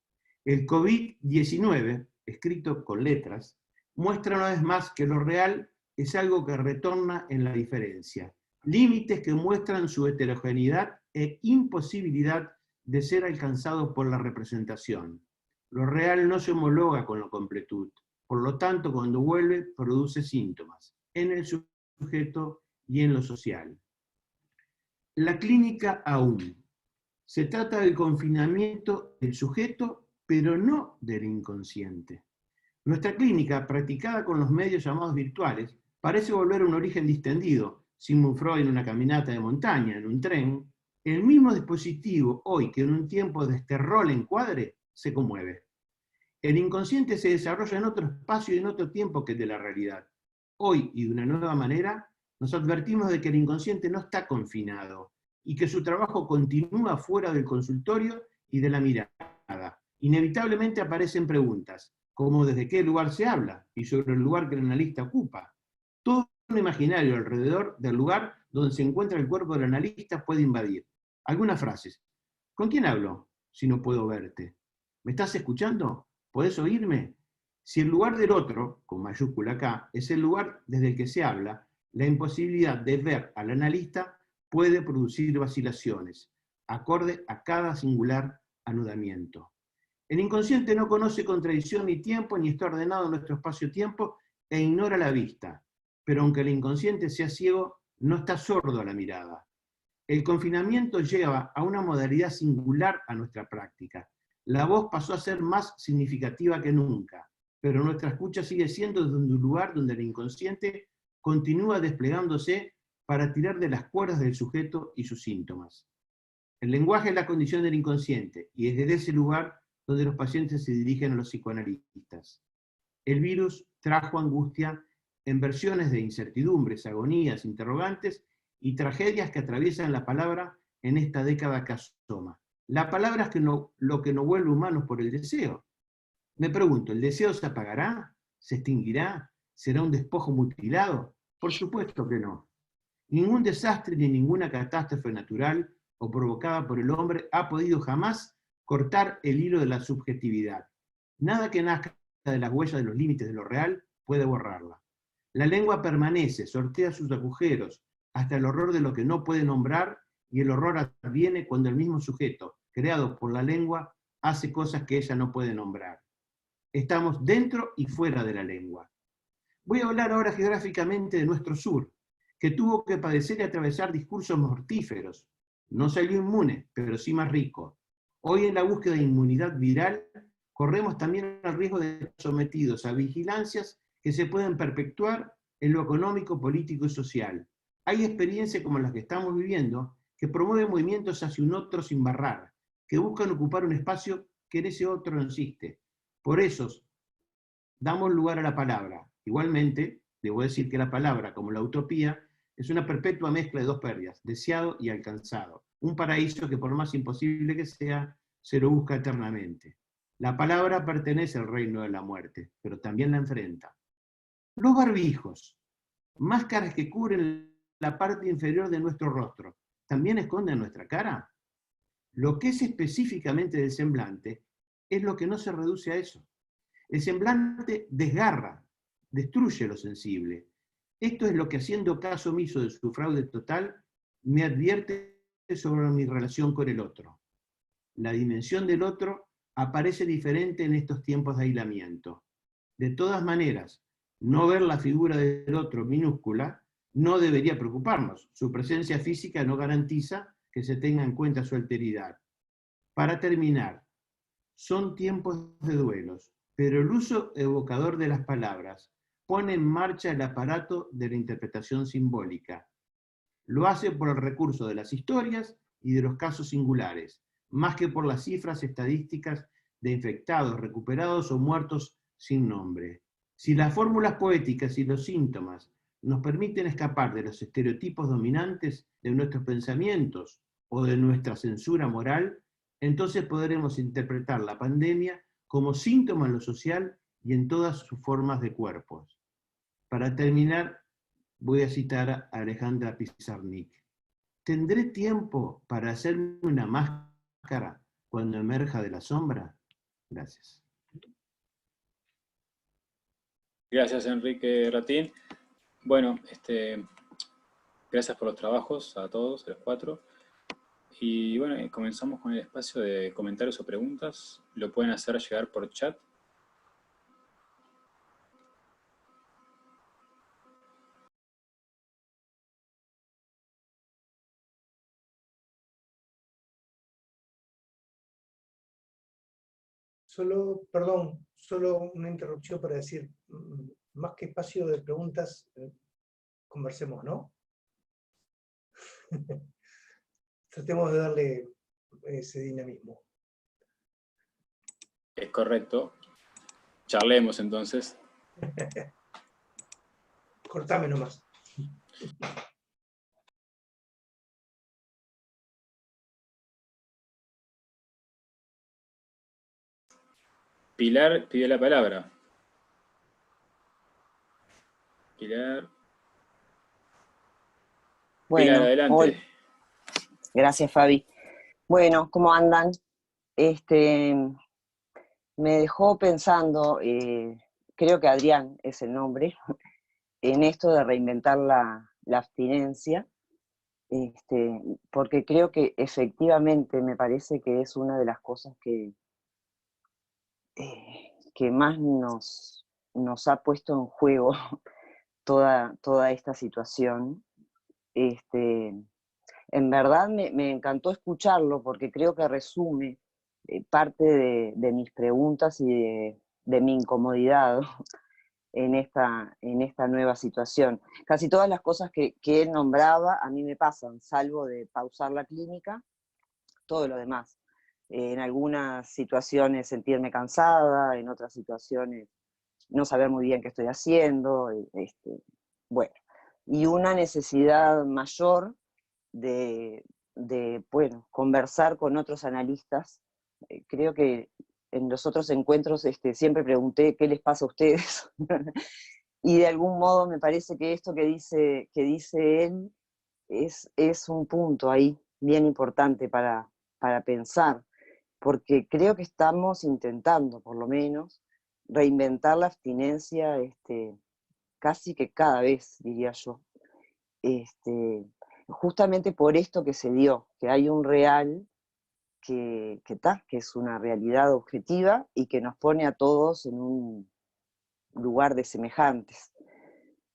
El COVID-19, escrito con letras, muestra una vez más que lo real es algo que retorna en la diferencia, límites que muestran su heterogeneidad e imposibilidad de ser alcanzado por la representación. Lo real no se homologa con la completud, por lo tanto, cuando vuelve, produce síntomas, en el sujeto y en lo social. La clínica aún. Se trata del confinamiento del sujeto, pero no del inconsciente. Nuestra clínica, practicada con los medios llamados virtuales, parece volver a un origen distendido, Sigmund Freud en una caminata de montaña, en un tren. El mismo dispositivo, hoy que en un tiempo de este rol encuadre, se conmueve. El inconsciente se desarrolla en otro espacio y en otro tiempo que el de la realidad. Hoy, y de una nueva manera, nos advertimos de que el inconsciente no está confinado, y que su trabajo continúa fuera del consultorio y de la mirada. Inevitablemente aparecen preguntas, como desde qué lugar se habla, y sobre el lugar que el analista ocupa. Todo un imaginario alrededor del lugar donde se encuentra el cuerpo del analista puede invadir. Algunas frases. ¿Con quién hablo si no puedo verte? ¿Me estás escuchando? ¿Podés oírme? Si el lugar del otro, con mayúscula acá, es el lugar desde el que se habla, la imposibilidad de ver al analista puede producir vacilaciones, acorde a cada singular anudamiento. El inconsciente no conoce contradicción ni tiempo, ni está ordenado en nuestro espacio-tiempo, e ignora la vista. Pero aunque el inconsciente sea ciego, no está sordo a la mirada. El confinamiento lleva a una modalidad singular a nuestra práctica. La voz pasó a ser más significativa que nunca, pero nuestra escucha sigue siendo desde un lugar donde el inconsciente continúa desplegándose para tirar de las cuerdas del sujeto y sus síntomas. El lenguaje es la condición del inconsciente, y es desde ese lugar donde los pacientes se dirigen a los psicoanalistas. El virus trajo angustia en versiones de incertidumbres, agonías, interrogantes y tragedias que atraviesan la palabra en esta década que asoma. La palabra es lo que nos vuelve humanos por el deseo. Me pregunto, ¿el deseo se apagará? ¿Se extinguirá? ¿Será un despojo mutilado? Por supuesto que no. Ningún desastre ni ninguna catástrofe natural o provocada por el hombre ha podido jamás cortar el hilo de la subjetividad. Nada que nazca de las huellas de los límites de lo real puede borrarla. La lengua permanece, sortea sus agujeros, hasta el horror de lo que no puede nombrar, y el horror adviene cuando el mismo sujeto, creado por la lengua, hace cosas que ella no puede nombrar. Estamos dentro y fuera de la lengua. Voy a hablar ahora geográficamente de nuestro sur, que tuvo que padecer y atravesar discursos mortíferos. No salió inmune, pero sí más rico. Hoy en la búsqueda de inmunidad viral, corremos también el riesgo de estar sometidos a vigilancias que se pueden perpetuar en lo económico, político y social. Hay experiencias como las que estamos viviendo que promueven movimientos hacia un otro sin barrar, que buscan ocupar un espacio que en ese otro no existe. Por eso, damos lugar a la palabra. Igualmente, debo decir que la palabra, como la utopía, es una perpetua mezcla de dos pérdidas, deseado y alcanzado. Un paraíso que por más imposible que sea, se lo busca eternamente. La palabra pertenece al reino de la muerte, pero también la enfrenta. Los barbijos, máscaras que cubren la parte inferior de nuestro rostro, ¿también esconden nuestra cara? Lo que es específicamente del semblante es lo que no se reduce a eso. El semblante desgarra, destruye lo sensible. Esto es lo que, haciendo caso omiso de su fraude total, me advierte sobre mi relación con el otro. La dimensión del otro aparece diferente en estos tiempos de aislamiento. De todas maneras, no ver la figura del otro minúscula no debería preocuparnos. Su presencia física no garantiza que se tenga en cuenta su alteridad. Para terminar, son tiempos de duelos, pero el uso evocador de las palabras pone en marcha el aparato de la interpretación simbólica. Lo hace por el recurso de las historias y de los casos singulares, más que por las cifras estadísticas de infectados, recuperados o muertos sin nombre. Si las fórmulas poéticas y los síntomas nos permiten escapar de los estereotipos dominantes de nuestros pensamientos o de nuestra censura moral, entonces podremos interpretar la pandemia como síntoma en lo social y en todas sus formas de cuerpos. Para terminar, voy a citar a Alejandra Pizarnik. ¿Tendré tiempo para hacerme una máscara cuando emerja de la sombra? Gracias. Gracias, Enrique Ratín. Bueno, gracias por los trabajos a todos, a los cuatro. Y bueno, comenzamos con el espacio de comentarios o preguntas. Lo pueden hacer llegar por chat. Perdón, solo una interrupción para decir, más que espacio de preguntas, conversemos, ¿no? Tratemos de darle ese dinamismo. Es correcto. Charlemos entonces. Cortame nomás. Pilar pidió la palabra. Pilar. Bueno, Pilar, adelante. hoy. Gracias, Fabi. Bueno, ¿cómo andan? Me dejó pensando, creo que Adrián es el nombre, en esto de reinventar la abstinencia, porque creo que efectivamente me parece que es una de las cosas que que más nos ha puesto en juego toda esta situación. En verdad me encantó escucharlo porque creo que resume parte de mis preguntas y de mi incomodidad en esta nueva situación. Casi todas las cosas que él nombraba a mí me pasan, salvo de pausar la clínica, todo lo demás. En algunas situaciones sentirme cansada, en otras situaciones no saber muy bien qué estoy haciendo, bueno. Y una necesidad mayor de bueno, conversar con otros analistas. Creo que en los otros encuentros siempre pregunté qué les pasa a ustedes. Y de algún modo me parece que esto que dice él es un punto ahí bien importante para pensar, porque creo que estamos intentando, por lo menos, reinventar la abstinencia casi que cada vez, diría yo. Justamente por esto que se dio, que hay un real que es una realidad objetiva y que nos pone a todos en un lugar de semejantes.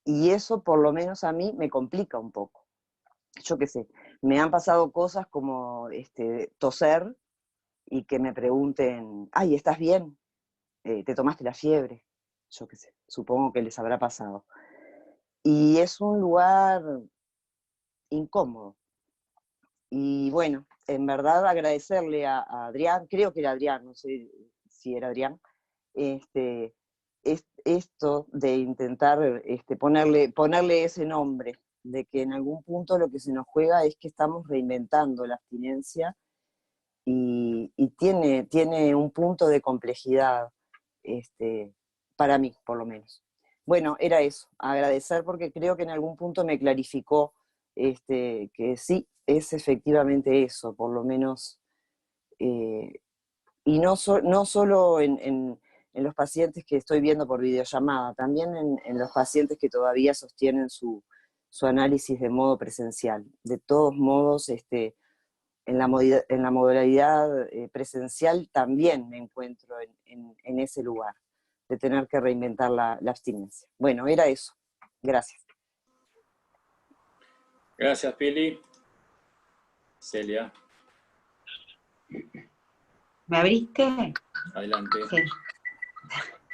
Y eso por lo menos a mí me complica un poco. Yo qué sé, me han pasado cosas como toser y que me pregunten, ay, ¿estás bien? ¿Te tomaste la fiebre? Yo qué sé, supongo que les habrá pasado. Y es un lugar incómodo. Y bueno, en verdad agradecerle a Adrián, creo que era Adrián, no sé si era Adrián, esto de intentar ponerle ese nombre, de que en algún punto lo que se nos juega es que estamos reinventando la abstinencia y tiene un punto de complejidad, para mí, por lo menos. Bueno, era eso, agradecer porque creo que en algún punto me clarificó que sí, es efectivamente eso, por lo menos, y no solo en los pacientes que estoy viendo por videollamada, también en los pacientes que todavía sostienen su análisis de modo presencial. De todos modos, en la modalidad presencial también me encuentro en ese lugar, de tener que reinventar la abstinencia. Bueno, era eso. Gracias. Gracias, Pili. Celia. ¿Me abriste? Adelante. Sí.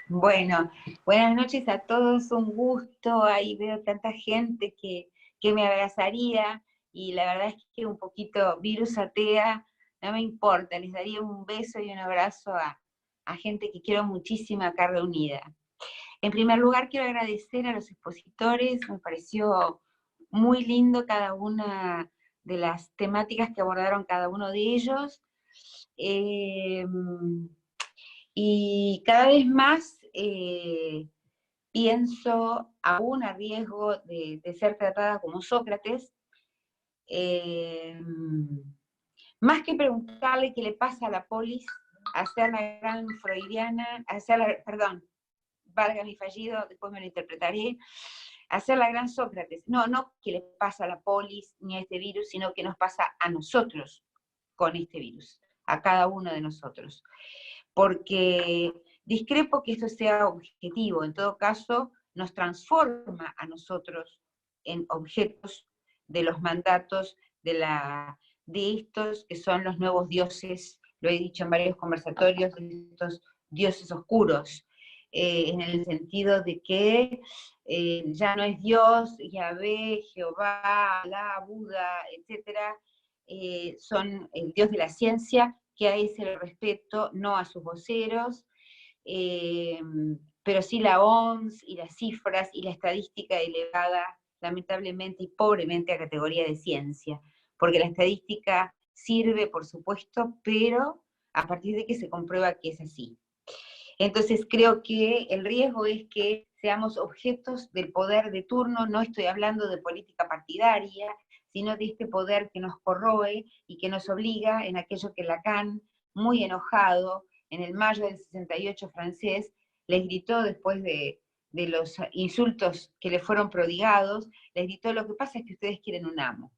Bueno, buenas noches a todos, un gusto, ahí veo tanta gente que me abrazaría, y la verdad es que un poquito virus atea, no me importa, les daría un beso y un abrazo a gente que quiero muchísimo acá reunida. En primer lugar, quiero agradecer a los expositores, me pareció muy lindo cada una de las temáticas que abordaron cada uno de ellos, y cada vez más pienso, aún a riesgo de ser tratada como Sócrates, más que preguntarle qué le pasa a la polis, hacer la gran freudiana, perdón, valga mi fallido, después me lo interpretaré, hacer la gran Sócrates. No qué le pasa a la polis ni a este virus, sino qué nos pasa a nosotros con este virus, a cada uno de nosotros. Porque discrepo que esto sea objetivo, en todo caso nos transforma a nosotros en objetos de los mandatos de estos que son los nuevos dioses, lo he dicho en varios conversatorios, de estos dioses oscuros, en el sentido de que ya no es Dios, Yahvé, Jehová, Alá, Buda, etc., son el Dios de la ciencia, que a ese le respeto, no a sus voceros, pero sí la OMS y las cifras y la estadística elevada, lamentablemente y pobremente, a categoría de ciencia, porque la estadística sirve, por supuesto, pero a partir de que se comprueba que es así. Entonces creo que el riesgo es que seamos objetos del poder de turno, no estoy hablando de política partidaria, sino de este poder que nos corroe y que nos obliga en aquello que Lacan, muy enojado, en el mayo del 68 francés, les gritó después de los insultos que le fueron prodigados, les gritó: lo que pasa es que ustedes quieren un amo.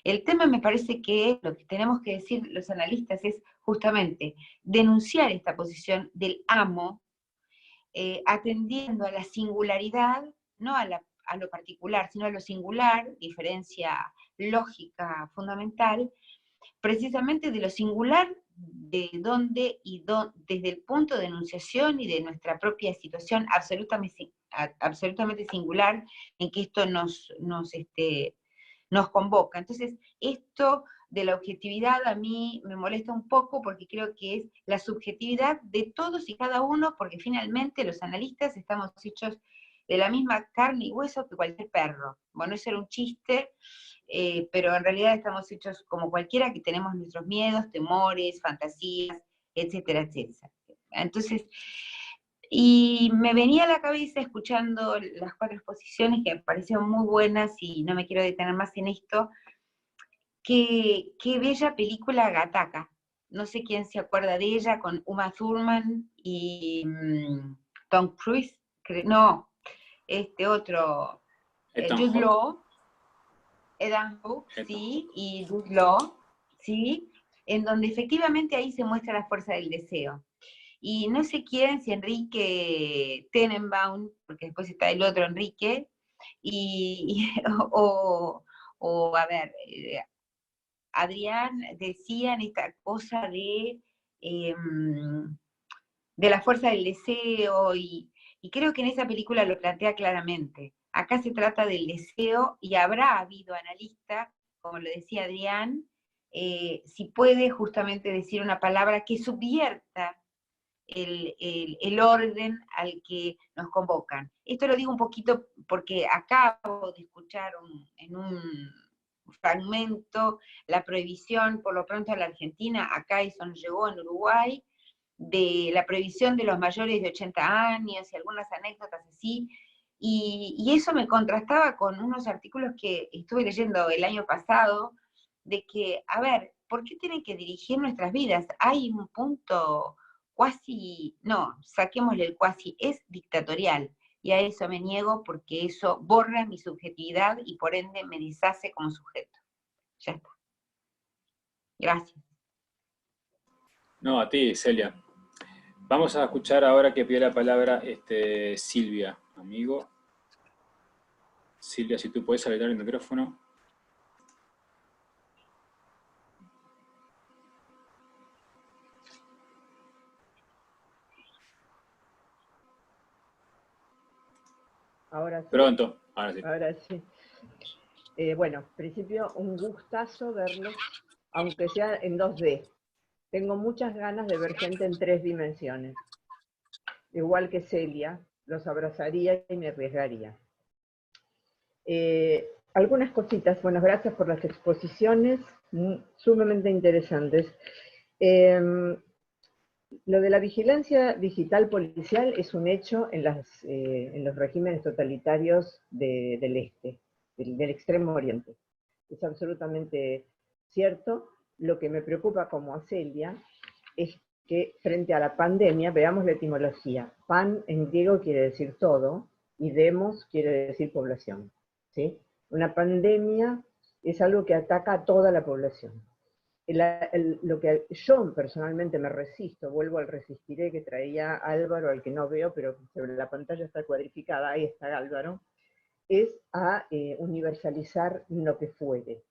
El tema me parece que lo que tenemos que decir los analistas es justamente denunciar esta posición del amo, atendiendo a la singularidad, no a lo particular, sino a lo singular, diferencia lógica fundamental, precisamente de lo singular, de dónde desde el punto de enunciación y de nuestra propia situación absolutamente singular en que esto nos convoca. Entonces, esto de la objetividad a mí me molesta un poco porque creo que es la subjetividad de todos y cada uno, porque finalmente los analistas estamos hechos de la misma carne y hueso que cualquier perro. Bueno, eso era un chiste, pero en realidad estamos hechos como cualquiera, que tenemos nuestros miedos, temores, fantasías, etcétera, etcétera. Entonces, y me venía a la cabeza escuchando las 4 exposiciones que me parecieron muy buenas, y no me quiero detener más en esto, qué bella película Gattaca. No sé quién se acuerda de ella, con Uma Thurman y Tom Cruise, no, otro, Jude Law, Ethan Hawke, sí, y Jude Law, sí, en donde efectivamente ahí se muestra la fuerza del deseo. Y no sé quién, si Enrique Tenenbaum, porque después está el otro Enrique, o a ver, Adrián, decían esta cosa de la fuerza del deseo, y creo que en esa película lo plantea claramente. Acá se trata del deseo, y habrá habido analistas, como lo decía Adrián, si puede justamente decir una palabra que subvierta el orden al que nos convocan. Esto lo digo un poquito porque acabo de escuchar en un fragmento la prohibición, por lo pronto en la Argentina, acá eso nos llegó en Uruguay, de la prohibición de los mayores de 80 años y algunas anécdotas así, y eso me contrastaba con unos artículos que estuve leyendo el año pasado, de que, a ver, ¿por qué tienen que dirigir nuestras vidas? Hay un punto cuasi, no, saquémosle el cuasi, es dictatorial, y a eso me niego porque eso borra mi subjetividad y por ende me deshace como sujeto. Ya está. Gracias. No, a ti, Celia. Vamos a escuchar ahora que pide la palabra Silvia, amigo. Silvia, si tú puedes habilitar el micrófono. Ahora sí. Pronto, ahora sí. Ahora sí. Bueno, en principio un gustazo verlos, aunque sea en 2D. Tengo muchas ganas de ver gente en 3 dimensiones. Igual que Celia, los abrazaría y me arriesgaría. Algunas cositas. Bueno, gracias por las exposiciones, sumamente interesantes. Lo de la vigilancia digital policial es un hecho en los regímenes totalitarios del este, del Extremo Oriente. Es absolutamente cierto. Lo que me preocupa como a Celia es que frente a la pandemia, veamos la etimología. Pan en griego quiere decir todo, y demos quiere decir población, ¿sí? Una pandemia es algo que ataca a toda la población. Lo que yo personalmente me resisto, vuelvo al resistiré que traía Álvaro, al que no veo, pero sobre la pantalla está cuadrificada, ahí está Álvaro, es a universalizar lo que fuere,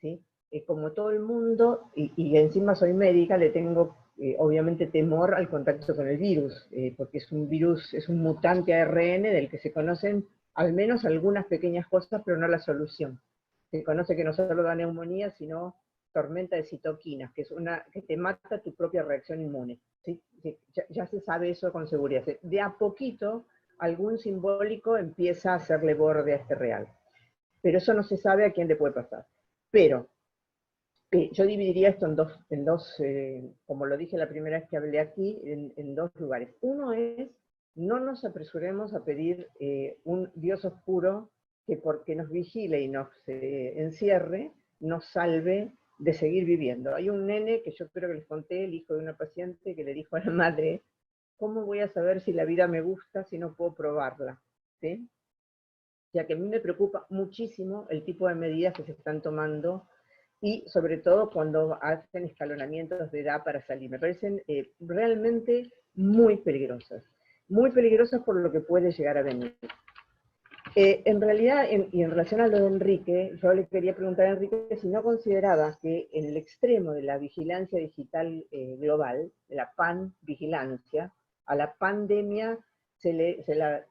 ¿sí? Como todo el mundo, y encima soy médica, le tengo obviamente temor al contacto con el virus, porque es un virus, es un mutante ARN del que se conocen al menos algunas pequeñas cosas, pero no la solución. Se conoce que no solo da neumonía, sino tormenta de citoquinas, que es que te mata tu propia reacción inmune, ¿sí? Ya se sabe eso con seguridad. De a poquito, algún simbólico empieza a hacerle borde a este real. Pero eso no se sabe a quién le puede pasar. Pero yo dividiría esto en dos como lo dije la primera vez que hablé aquí, en 2 lugares. Uno es, no nos apresuremos a pedir un Dios oscuro que porque nos vigile y nos encierre, nos salve de seguir viviendo. Hay un nene que yo creo que les conté, el hijo de una paciente, que le dijo a la madre, ¿cómo voy a saber si la vida me gusta si no puedo probarla? ¿Sí? Ya que a mí me preocupa muchísimo el tipo de medidas que se están tomando y sobre todo cuando hacen escalonamientos de edad para salir. Me parecen realmente muy peligrosas por lo que puede llegar a venir. En realidad, y en relación a lo de Enrique, yo le quería preguntar a Enrique si no consideraba que en el extremo de la vigilancia digital global, de la panvigilancia, a la pandemia se la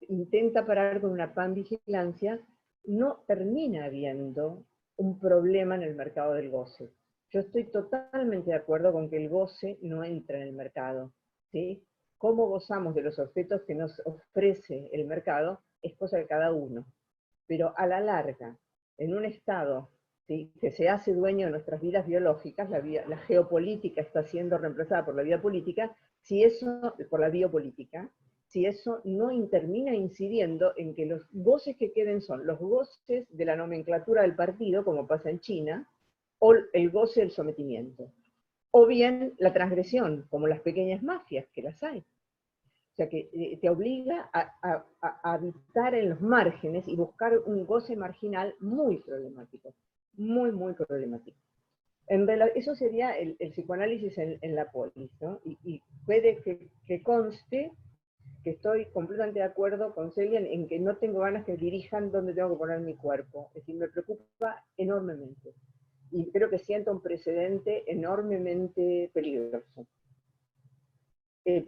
intenta parar con una panvigilancia, no termina habiendo un problema en el mercado del goce. Yo estoy totalmente de acuerdo con que el goce no entra en el mercado, ¿sí? Cómo gozamos de los objetos que nos ofrece el mercado es cosa de cada uno. Pero a la larga, en un estado, ¿sí?, que se hace dueño de nuestras vidas biológicas, la geopolítica está siendo reemplazada por la vida política, por la biopolítica, si eso no termina incidiendo en que los goces que queden son los goces de la nomenclatura del partido, como pasa en China, o el goce del sometimiento. O bien la transgresión, como las pequeñas mafias, que las hay. O sea, que te obliga a habitar en los márgenes y buscar un goce marginal muy problemático. Muy, muy problemático. Eso sería el psicoanálisis en la polis, ¿no? Y puede que conste que estoy completamente de acuerdo con Celia en que no tengo ganas que dirijan dónde tengo que poner mi cuerpo. Es decir, me preocupa enormemente. Y creo que siento un precedente enormemente peligroso.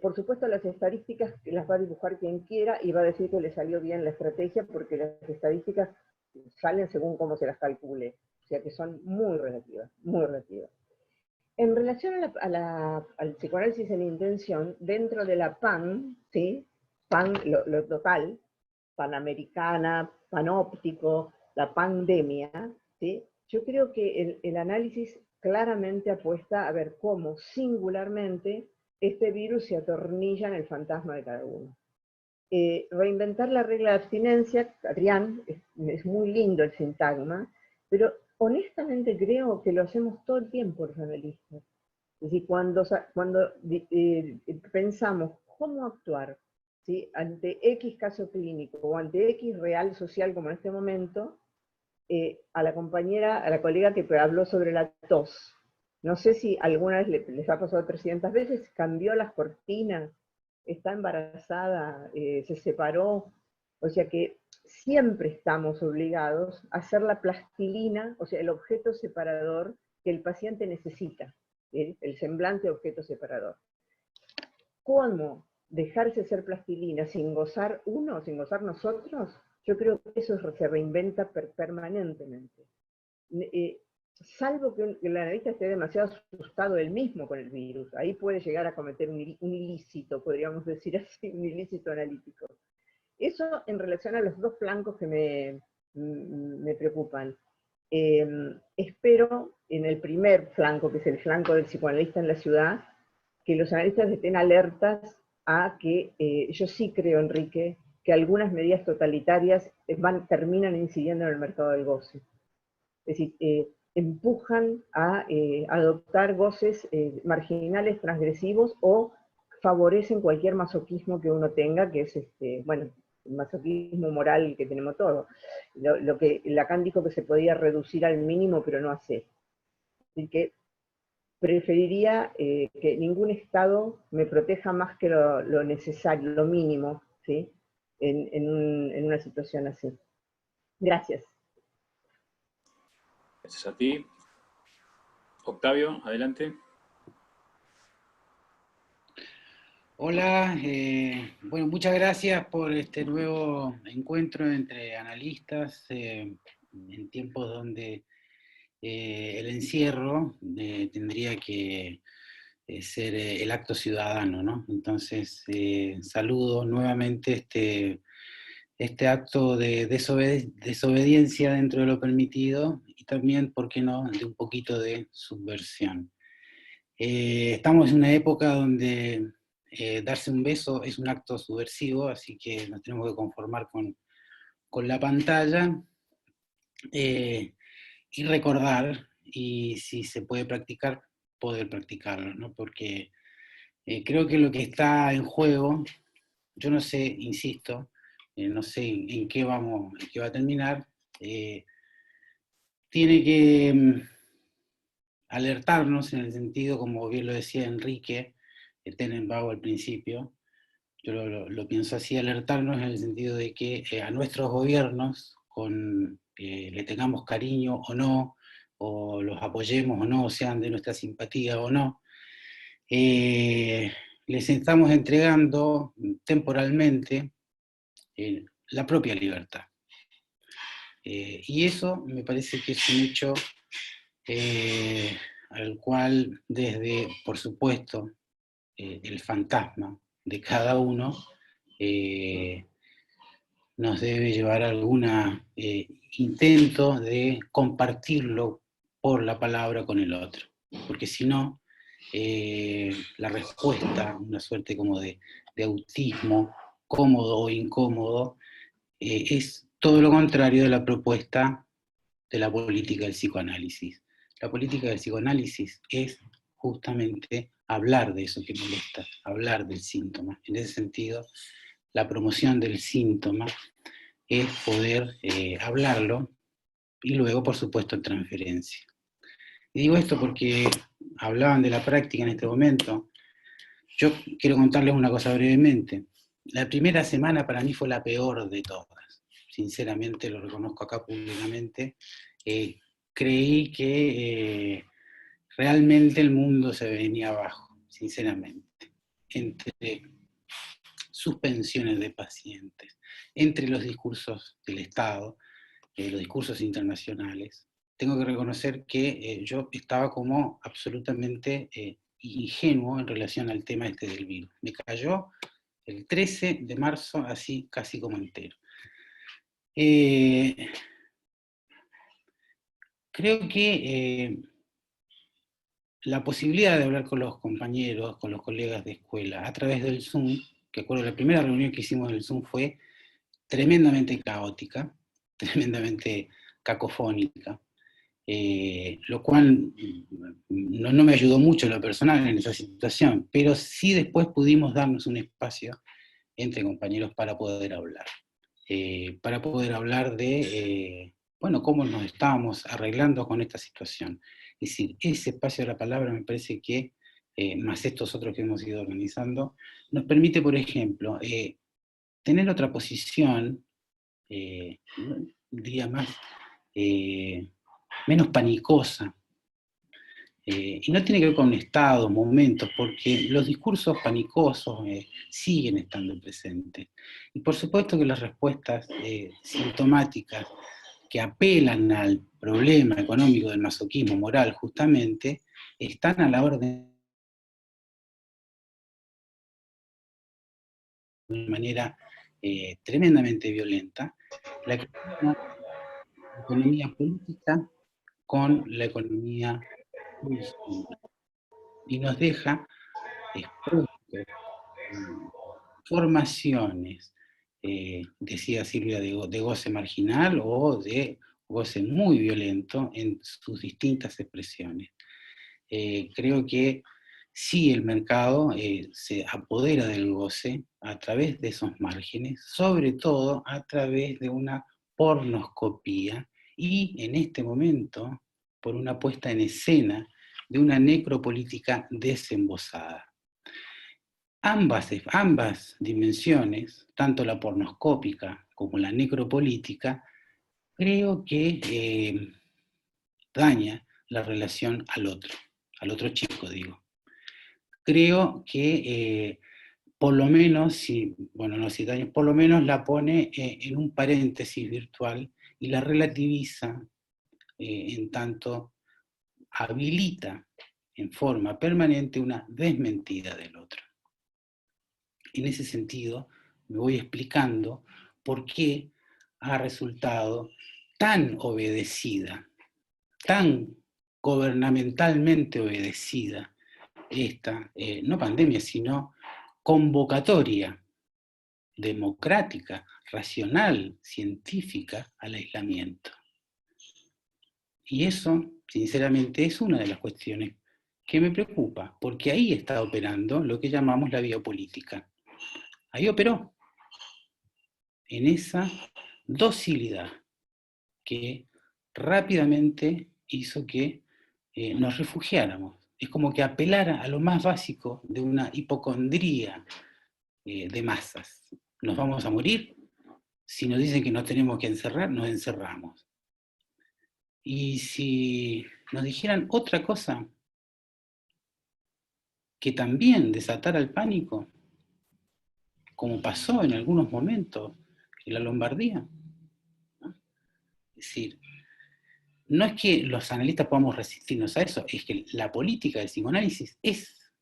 Por supuesto, las estadísticas las va a dibujar quien quiera y va a decir que le salió bien la estrategia, porque las estadísticas salen según cómo se las calcule. O sea que son muy relativas, muy relativas. En relación al psicoanálisis en intención, dentro de la PAN, ¿sí? PAN, lo total, panamericana, panóptico, la pandemia, ¿sí? Yo creo que el análisis claramente apuesta a ver cómo singularmente este virus se atornilla en el fantasma de cada uno. Reinventar la regla de abstinencia, Adrián, es muy lindo el sintagma, pero honestamente creo que lo hacemos todo el tiempo los analistas. Es decir, cuando pensamos cómo actuar, ¿sí?, ante X caso clínico o ante X real social como en este momento, a la colega que habló sobre la tos, no sé si alguna vez les ha pasado 300 veces, cambió las cortinas, está embarazada, se separó, o sea que siempre estamos obligados a hacer la plastilina, o sea, el objeto separador que el paciente necesita, el semblante de objeto separador. ¿Cómo dejarse ser plastilina sin gozar uno, sin gozar nosotros? Yo creo que eso se reinventa permanentemente. Salvo que el analista esté demasiado asustado él mismo con el virus, ahí puede llegar a cometer un ilícito, podríamos decir así, un ilícito analítico. Eso en relación a los dos flancos que me preocupan. Espero en el primer flanco, que es el flanco del psicoanalista en la ciudad, que los analistas estén alertas a que, yo sí creo, Enrique, que algunas medidas totalitarias terminan incidiendo en el mercado del goce. Es decir, empujan a adoptar goces marginales, transgresivos, o favorecen cualquier masoquismo que uno tenga, que es, bueno, el masoquismo moral que tenemos todos. Lo que Lacan dijo que se podía reducir al mínimo, pero no hacer. Así que preferiría que ningún Estado me proteja más que lo necesario, lo mínimo, ¿sí?, en una situación así. Gracias. Gracias a ti. Octavio, adelante. Hola, bueno, muchas gracias por este nuevo encuentro entre analistas en tiempos donde el encierro tendría que ser el acto ciudadano, ¿no? Entonces, saludo nuevamente este acto de desobediencia dentro de lo permitido y también, ¿por qué no?, de un poquito de subversión. Estamos en una época donde darse un beso es un acto subversivo, así que nos tenemos que conformar con la pantalla y recordar, y si se puede practicar, poder practicarlo, ¿no? Porque creo que lo que está en juego, yo no sé, insisto, no sé en qué va a terminar, tiene que alertarnos en el sentido, como bien lo decía Enrique Tenenbaum al principio, yo lo pienso así, alertarnos en el sentido de que a nuestros gobiernos, le tengamos cariño o no, o los apoyemos o no, o sean de nuestra simpatía o no, les estamos entregando temporalmente la propia libertad. Y eso me parece que es un hecho al cual desde, por supuesto, el fantasma de cada uno nos debe llevar a algún intento de compartirlo por la palabra con el otro. Porque si no, la respuesta, una suerte como de autismo, cómodo o incómodo, es todo lo contrario de la propuesta de la política del psicoanálisis. La política del psicoanálisis es justamente hablar de eso que molesta, hablar del síntoma. En ese sentido, la promoción del síntoma es poder hablarlo y luego, por supuesto, en transferencia. Y digo esto porque hablaban de la práctica en este momento. Yo quiero contarles una cosa brevemente. La primera semana para mí fue la peor de todas. Sinceramente, lo reconozco acá públicamente. Creí que realmente el mundo se venía abajo, sinceramente. Entre suspensiones de pacientes, entre los discursos del Estado, los discursos internacionales, tengo que reconocer que yo estaba como absolutamente ingenuo en relación al tema este del virus. Me cayó el 13 de marzo así casi como entero. Creo que la posibilidad de hablar con los compañeros, con los colegas de escuela, a través del Zoom, que acuerdo la primera reunión que hicimos en el Zoom fue tremendamente caótica, tremendamente cacofónica, lo cual no me ayudó mucho en lo personal en esa situación, pero sí después pudimos darnos un espacio entre compañeros para poder hablar de, bueno, cómo nos estábamos arreglando con esta situación. Es decir, ese espacio de la palabra me parece que, más estos otros que hemos ido organizando, nos permite, por ejemplo, tener otra posición, diría más, menos panicosa. Y no tiene que ver con estados, momentos, porque los discursos panicosos siguen estando presentes. Y por supuesto que las respuestas sintomáticas que apelan al problema económico del masoquismo moral, justamente, están a la orden de una manera tremendamente violenta, la economía política con la economía y nos deja expuestos formaciones, decía Silvia, de goce marginal o de goce muy violento en sus distintas expresiones. Creo que sí el mercado se apodera del goce a través de esos márgenes, sobre todo a través de una pornoscopía y en este momento por una puesta en escena de una necropolítica desembosada. Ambas dimensiones, tanto la pornoscópica como la necropolítica, creo que daña la relación al otro chico, digo. Creo que por lo menos, por lo menos la pone en un paréntesis virtual y la relativiza en tanto habilita en forma permanente una desmentida del otro. En ese sentido, me voy explicando por qué ha resultado tan obedecida, tan gubernamentalmente obedecida esta, no pandemia, sino convocatoria democrática, racional, científica al aislamiento. Y eso, sinceramente, es una de las cuestiones que me preocupa, porque ahí está operando lo que llamamos la biopolítica. Ahí operó, en esa docilidad que rápidamente hizo que nos refugiáramos. Es como que apelara a lo más básico de una hipocondría de masas. Nos vamos a morir, si nos dicen que nos tenemos que encerrar, nos encerramos. Y si nos dijeran otra cosa que también desatara el pánico, como pasó en algunos momentos en la Lombardía, ¿no? Es decir, no es que los analistas podamos resistirnos a eso, es que la política del psicoanálisis es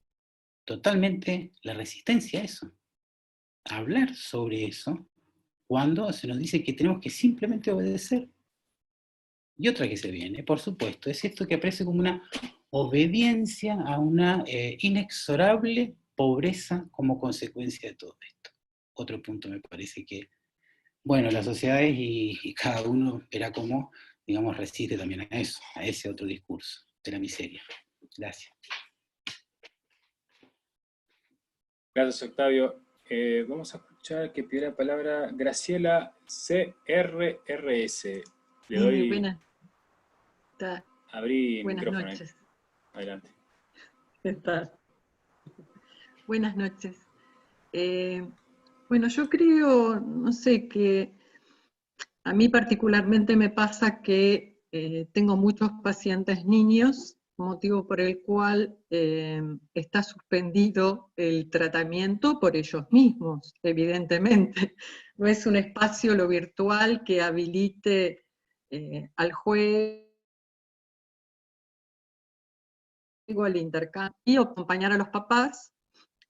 totalmente la resistencia a eso. Hablar sobre eso cuando se nos dice que tenemos que simplemente obedecer. Y otra que se viene, por supuesto, es esto que aparece como una obediencia a una inexorable pobreza como consecuencia de todo esto. Otro punto me parece que, bueno, las sociedades y cada uno verá cómo, digamos, resiste también a eso, a ese otro discurso de la miseria. Gracias. Gracias, Octavio. Vamos a escuchar que pide la palabra Graciela CRRS. Le doy... Buenas micrófono. noches. Adelante. ¿Qué tal? Buenas noches. Bueno, yo creo, no sé, que a mí particularmente me pasa que tengo muchos pacientes niños, motivo por el cual está suspendido el tratamiento por ellos mismos, evidentemente. No es un espacio, lo virtual, que habilite al juego, al intercambio, y acompañar a los papás,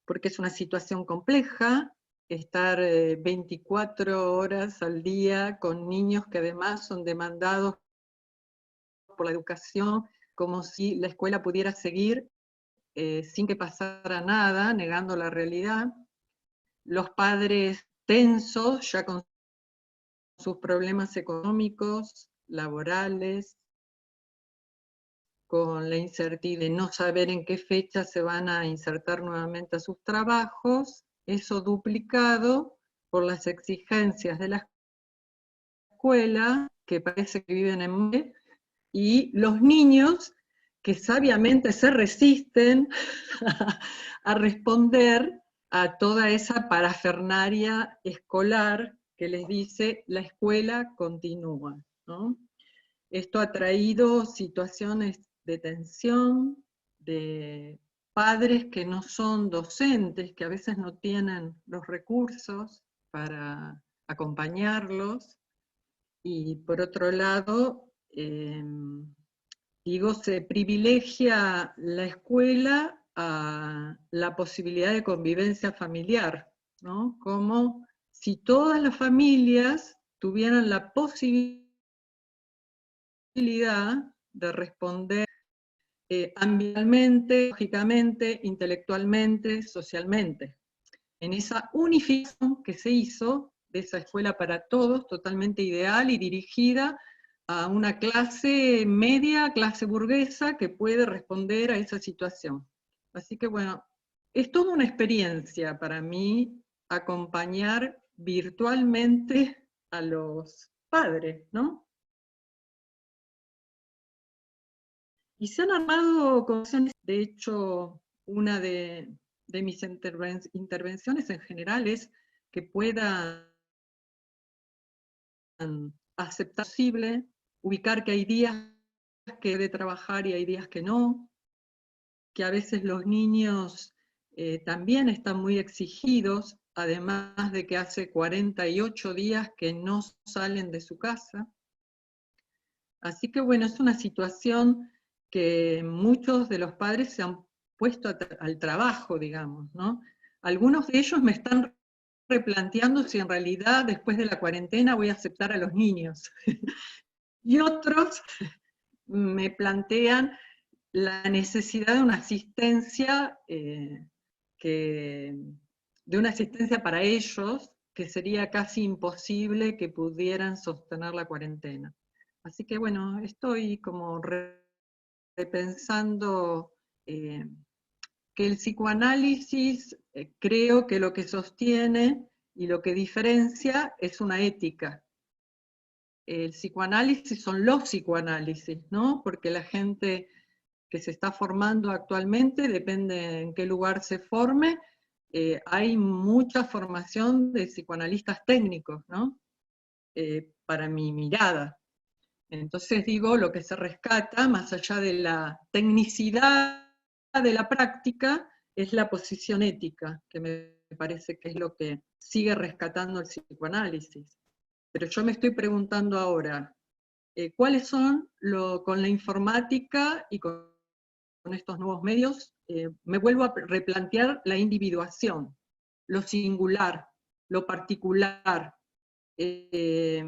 porque es una situación compleja, estar 24 horas al día con niños que además son demandados por la educación, como si la escuela pudiera seguir sin que pasara nada, negando la realidad. Los padres tensos, ya con sus problemas económicos, laborales, con la incertidumbre de no saber en qué fecha se van a insertar nuevamente a sus trabajos, eso duplicado por las exigencias de la escuela, que parece que viven en... y los niños que sabiamente se resisten a responder a toda esa parafernaria escolar que les dice la escuela continúa, ¿no? Esto ha traído situaciones de tensión, de padres que no son docentes, que a veces no tienen los recursos para acompañarlos, y por otro lado, digo, se privilegia la escuela a la posibilidad de convivencia familiar, ¿no? Como si todas las familias tuvieran la posibilidad de responder ambientalmente, lógicamente, intelectualmente, socialmente. En esa unificación que se hizo de esa escuela para todos, totalmente ideal y dirigida a una clase media, clase burguesa, que puede responder a esa situación. Así que bueno, es toda una experiencia para mí acompañar virtualmente a los padres, ¿no? Y se han armado condiciones, de hecho, una de mis intervenciones en general es que puedan aceptar posible, ubicar que hay días que debe trabajar y hay días que no, que a veces los niños también están muy exigidos, además de que hace 48 días que no salen de su casa. Así que bueno, es una situación que muchos de los padres se han puesto al trabajo, digamos, ¿no? Algunos de ellos me están replanteando si en realidad después de la cuarentena voy a aceptar a los niños. Y otros me plantean la necesidad de una asistencia, de una asistencia para ellos, que sería casi imposible que pudieran sostener la cuarentena. Así que bueno, estoy como repensando que el psicoanálisis, creo que lo que sostiene y lo que diferencia es una ética. el psicoanálisis son los psicoanálisis, ¿no? Porque la gente que se está formando actualmente, depende en qué lugar se forme, hay mucha formación de psicoanalistas técnicos, ¿no? Para mi mirada. Entonces digo, lo que se rescata, más allá de la tecnicidad de la práctica, es la posición ética, que me parece que es lo que sigue rescatando el psicoanálisis. Pero yo me estoy preguntando ahora, ¿cuáles son, con la informática y con estos nuevos medios, me vuelvo a replantear la individuación, lo singular, lo particular, ¿qué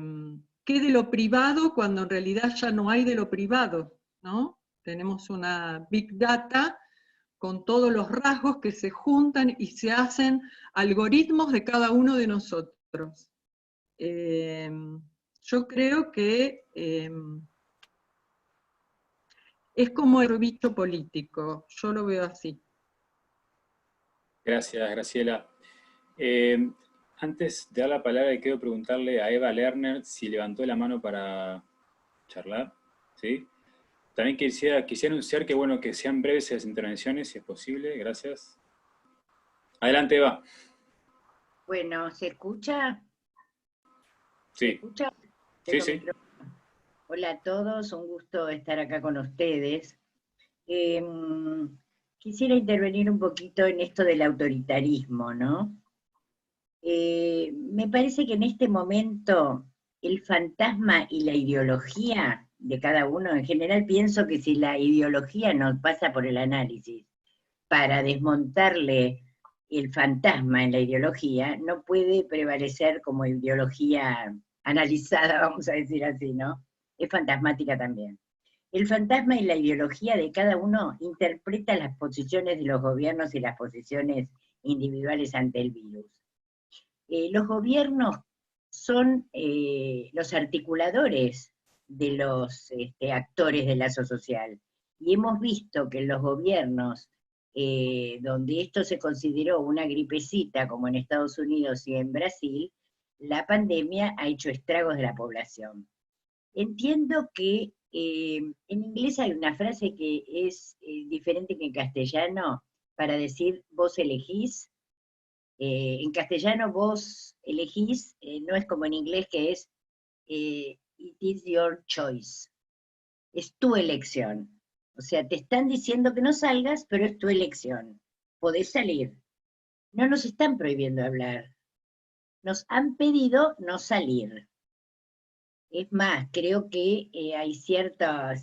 de lo privado cuando en realidad ya no hay de lo privado, ¿no? Tenemos una big data con todos los rasgos que se juntan y se hacen algoritmos de cada uno de nosotros. Yo creo que es como el bicho político, yo lo veo así. Gracias, Graciela. Antes de dar la palabra, quiero preguntarle a Eva Lerner si levantó la mano para charlar, ¿sí? También quisiera anunciar que, bueno, que sean breves las intervenciones, si es posible. Gracias. Adelante, Eva. Bueno, ¿se escucha? Sí. ¿Se escucha? Sí, sí. Hola a todos, un gusto estar acá con ustedes. Quisiera intervenir un poquito en esto del autoritarismo, ¿no? Me parece que en este momento el fantasma y la ideología de cada uno, en general pienso que si la ideología no pasa por el análisis para desmontarle el fantasma en la ideología, no puede prevalecer como ideología analizada, vamos a decir así, ¿no? Es fantasmática también. El fantasma y la ideología de cada uno interpreta las posiciones de los gobiernos y las posiciones individuales ante el virus. Los gobiernos son los articuladores de los actores del lazo social. Y hemos visto que en los gobiernos donde esto se consideró una gripecita, como en Estados Unidos y en Brasil, la pandemia ha hecho estragos de la población. Entiendo que en inglés hay una frase que es diferente que en castellano, para decir vos elegís. En castellano vos elegís, no es como en inglés que es it is your choice. Es tu elección. O sea, te están diciendo que no salgas, pero es tu elección. Podés salir. No nos están prohibiendo hablar. Nos han pedido no salir. Es más, creo que hay cierta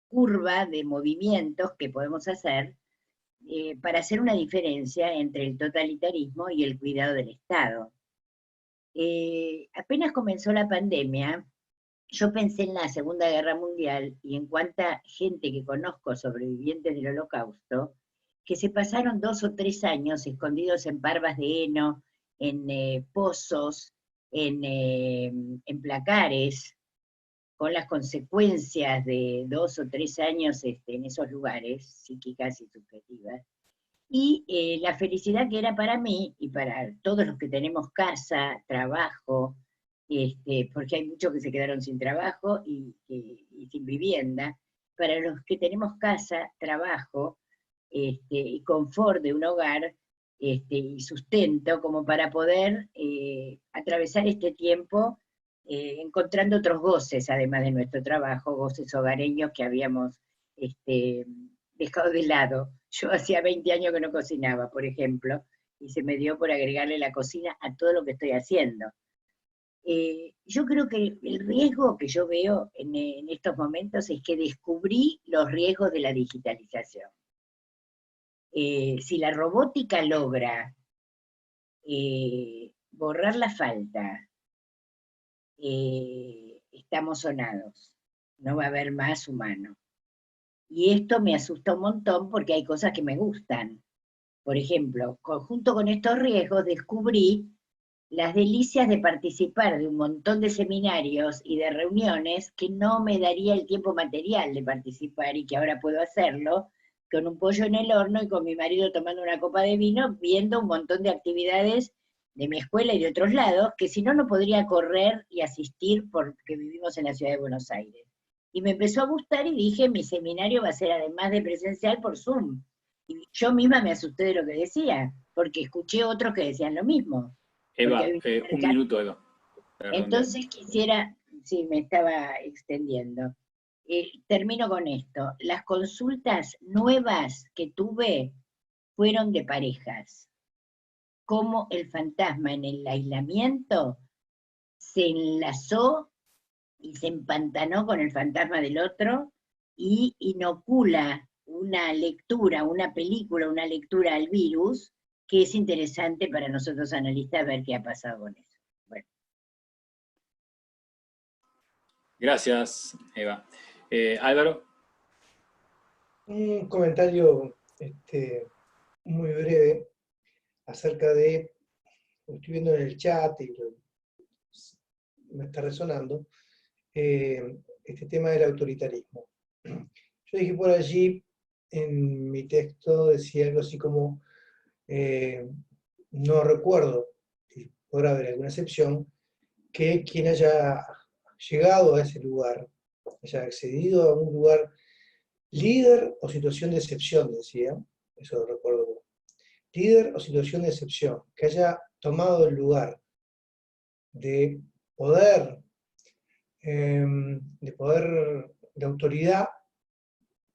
curva de movimientos que podemos hacer para hacer una diferencia entre el totalitarismo y el cuidado del Estado. Apenas comenzó la pandemia, yo pensé en la Segunda Guerra Mundial y en cuánta gente que conozco sobrevivientes del Holocausto, que se pasaron 2 o 3 años escondidos en parvas de heno, en pozos, en placares, con las consecuencias de 2 o 3 años en esos lugares, psíquicas y subjetivas, y la felicidad que era para mí, y para todos los que tenemos casa, trabajo, porque hay muchos que se quedaron sin trabajo y sin vivienda, para los que tenemos casa, trabajo, y confort de un hogar, y sustento, como para poder atravesar este tiempo encontrando otros goces, además de nuestro trabajo, goces hogareños que habíamos dejado de lado. Yo hacía 20 años que no cocinaba, por ejemplo, y se me dio por agregarle la cocina a todo lo que estoy haciendo. Yo creo que el riesgo que yo veo en estos momentos es que descubrí los riesgos de la digitalización. Si la robótica logra borrar la falta, estamos sonados, no va a haber más humano. Y esto me asusta un montón porque hay cosas que me gustan. Por ejemplo, junto con estos riesgos descubrí las delicias de participar de un montón de seminarios y de reuniones que no me daría el tiempo material de participar y que ahora puedo hacerlo con un pollo en el horno y con mi marido tomando una copa de vino, viendo un montón de actividades de mi escuela y de otros lados, que si no, no podría correr y asistir porque vivimos en la ciudad de Buenos Aires. Y me empezó a gustar y dije, mi seminario va a ser además de presencial por Zoom. Y yo misma me asusté de lo que decía, porque escuché otros que decían lo mismo. Eva, un minuto, Eva. Entonces quisiera, sí, me estaba extendiendo. Termino con esto. Las consultas nuevas que tuve fueron de parejas. Cómo el fantasma en el aislamiento se enlazó y se empantanó con el fantasma del otro y inocula una lectura, una película, una lectura al virus, que es interesante para nosotros analistas ver qué ha pasado con eso. Bueno. Gracias, Eva. Álvaro. Un comentario muy breve acerca de, lo estoy viendo en el chat y me está resonando, este tema del autoritarismo. Yo dije por allí, en mi texto, decía algo así como, no recuerdo, y podrá haber alguna excepción, que quien haya llegado a ese lugar, haya accedido a un lugar líder o situación de excepción, decía, eso lo recuerdo, líder o situación de excepción, que haya tomado el lugar de poder, de autoridad,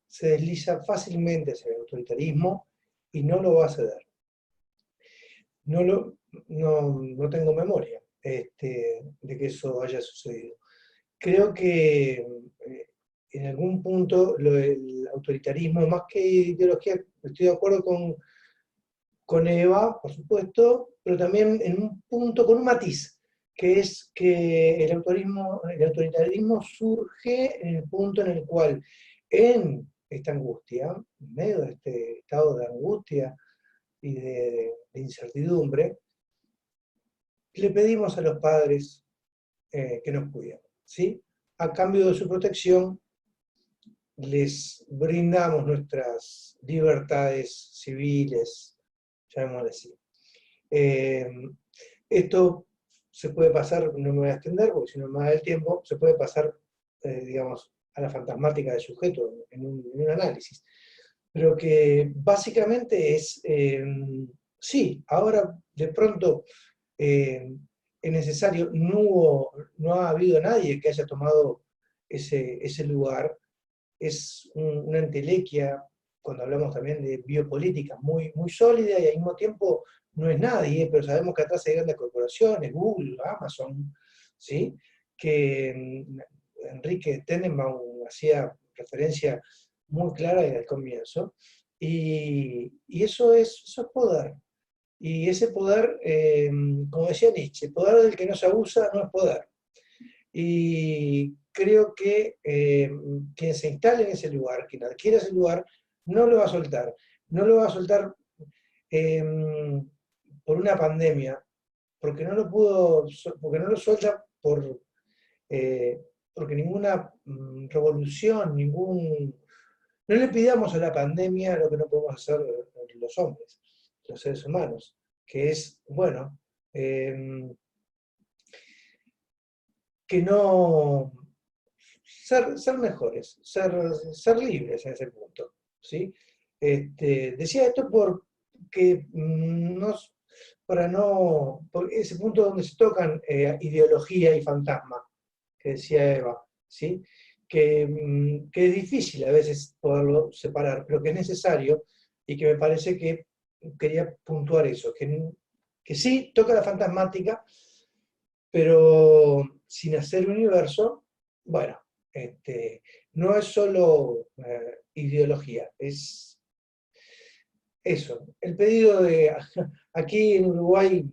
se desliza fácilmente hacia el autoritarismo y no lo va a ceder. No tengo memoria de que eso haya sucedido. Creo que en algún punto el autoritarismo, más que ideología, estoy de acuerdo con Eva, por supuesto, pero también en un punto, con un matiz, que es que el autoritarismo surge en el punto en el cual, en esta angustia, en medio de este estado de angustia y de incertidumbre, le pedimos a los padres que nos cuiden, ¿sí? A cambio de su protección, les brindamos nuestras libertades civiles, llamémosle así. Esto se puede pasar, no me voy a extender porque si no me da el tiempo, se puede pasar, digamos, a la fantasmática del sujeto en un análisis. Pero que básicamente es, sí, ahora de pronto es necesario, no ha habido nadie que haya tomado ese lugar, es una entelequia, cuando hablamos también de biopolítica, muy, muy sólida y al mismo tiempo no es nadie, pero sabemos que atrás hay grandes corporaciones, Google, Amazon, ¿sí? Que Enrique Tenenbaum hacía referencia muy clara al comienzo, y eso es poder. Y ese poder, como decía Nietzsche, poder del que no se abusa no es poder. Y creo que quien se instale en ese lugar, quien adquiera ese lugar, no lo va a soltar. No lo va a soltar por una pandemia, porque no lo suelta porque ninguna revolución, no le pidamos a la pandemia lo que no podemos hacer los hombres, los seres humanos, que es, bueno, que no ser mejores, ser libres en ese punto, ¿sí? Decía esto porque por ese punto donde se tocan ideología y fantasma, que decía Eva, ¿sí? Que es difícil a veces poderlo separar, pero que es necesario, y que me parece que quería puntuar eso, que sí toca la fantasmática, pero sin hacer universo, bueno, no es solo ideología, es eso. El pedido de, aquí en Uruguay,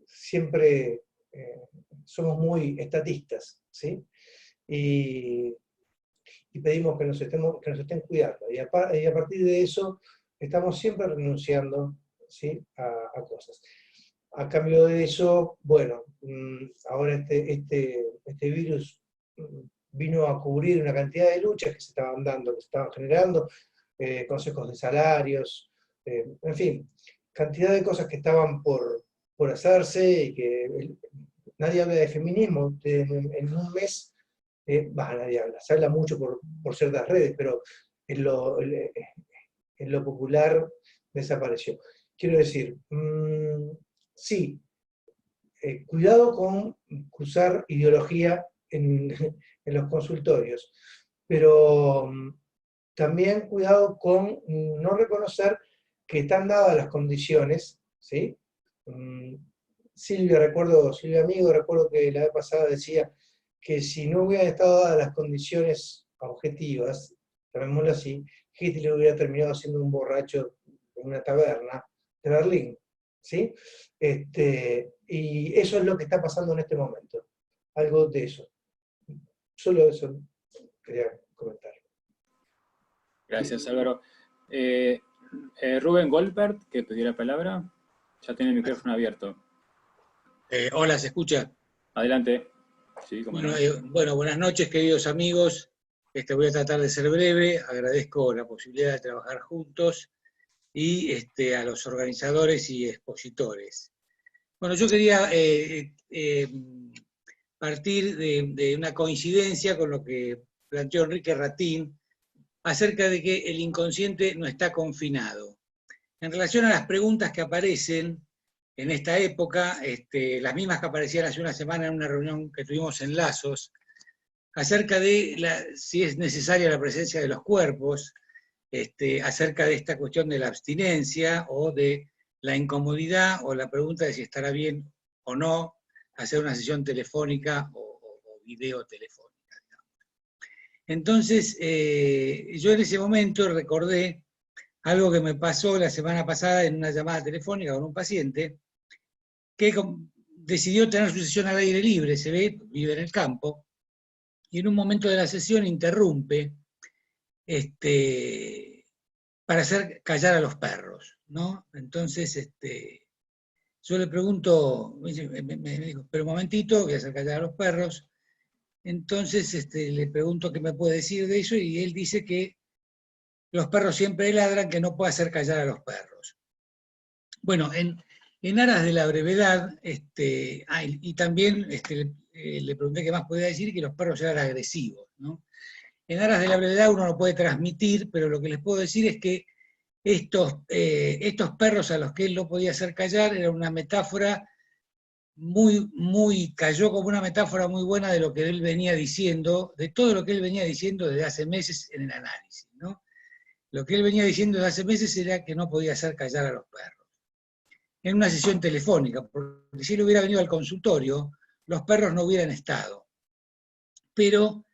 siempre somos muy estatistas, ¿sí? Y pedimos que nos estén cuidando. Y a partir de eso, estamos siempre renunciando, ¿sí? a cosas. A cambio de eso, bueno, ahora este virus vino a cubrir una cantidad de luchas que se estaban dando, que se estaban generando, consejos de salarios, en fin, cantidad de cosas que estaban por hacerse y que nadie habla de feminismo. En un mes, nadie habla, se habla mucho por ciertas redes, pero en lo popular desapareció. Quiero decir, sí, cuidado con cruzar ideología en los consultorios, pero también cuidado con no reconocer que están dadas las condiciones, ¿sí? Silvia Amigo, recuerdo que la vez pasada decía que si no hubieran estado dadas las condiciones objetivas, llamémoslo así, Hitler hubiera terminado siendo un borracho en una taberna de Berlín, ¿sí? Y eso es lo que está pasando en este momento, algo de eso. Solo eso quería comentar. Gracias, Álvaro. Rubén Goldberg, que pidió la palabra, ya tiene el micrófono abierto. Hola, ¿se escucha? Adelante. Sí, cómo no. Bueno, buenas noches, queridos amigos. Voy a tratar de ser breve. Agradezco la posibilidad de trabajar juntos y a los organizadores y expositores. Bueno, yo quería partir de una coincidencia con lo que planteó Enrique Ratín acerca de que el inconsciente no está confinado. En relación a las preguntas que aparecen en esta época, las mismas que aparecían hace una semana en una reunión que tuvimos en Lazos, acerca de si es necesaria la presencia de los cuerpos, acerca de esta cuestión de la abstinencia o de la incomodidad, o la pregunta de si estará bien o no hacer una sesión telefónica o video telefónica. Entonces, yo en ese momento recordé algo que me pasó la semana pasada en una llamada telefónica con un paciente que decidió tener su sesión al aire libre, se ve, vive en el campo, y en un momento de la sesión interrumpe para hacer callar a los perros, ¿no? Entonces, yo le pregunto, me dijo, pero un momentito, voy a hacer callar a los perros. Entonces le pregunto qué me puede decir de eso, y él dice que los perros siempre ladran, que no puede hacer callar a los perros. Bueno, en aras de la brevedad, y también le pregunté qué más podía decir, que los perros eran agresivos, ¿no? En aras de la brevedad uno no puede transmitir, pero lo que les puedo decir es que estos perros a los que él no podía hacer callar era una metáfora cayó como una metáfora muy buena de lo que él venía diciendo, de todo lo que él venía diciendo desde hace meses en el análisis, ¿no? Lo que él venía diciendo desde hace meses era que no podía hacer callar a los perros. En una sesión telefónica, porque si él hubiera venido al consultorio, los perros no hubieran estado. Pero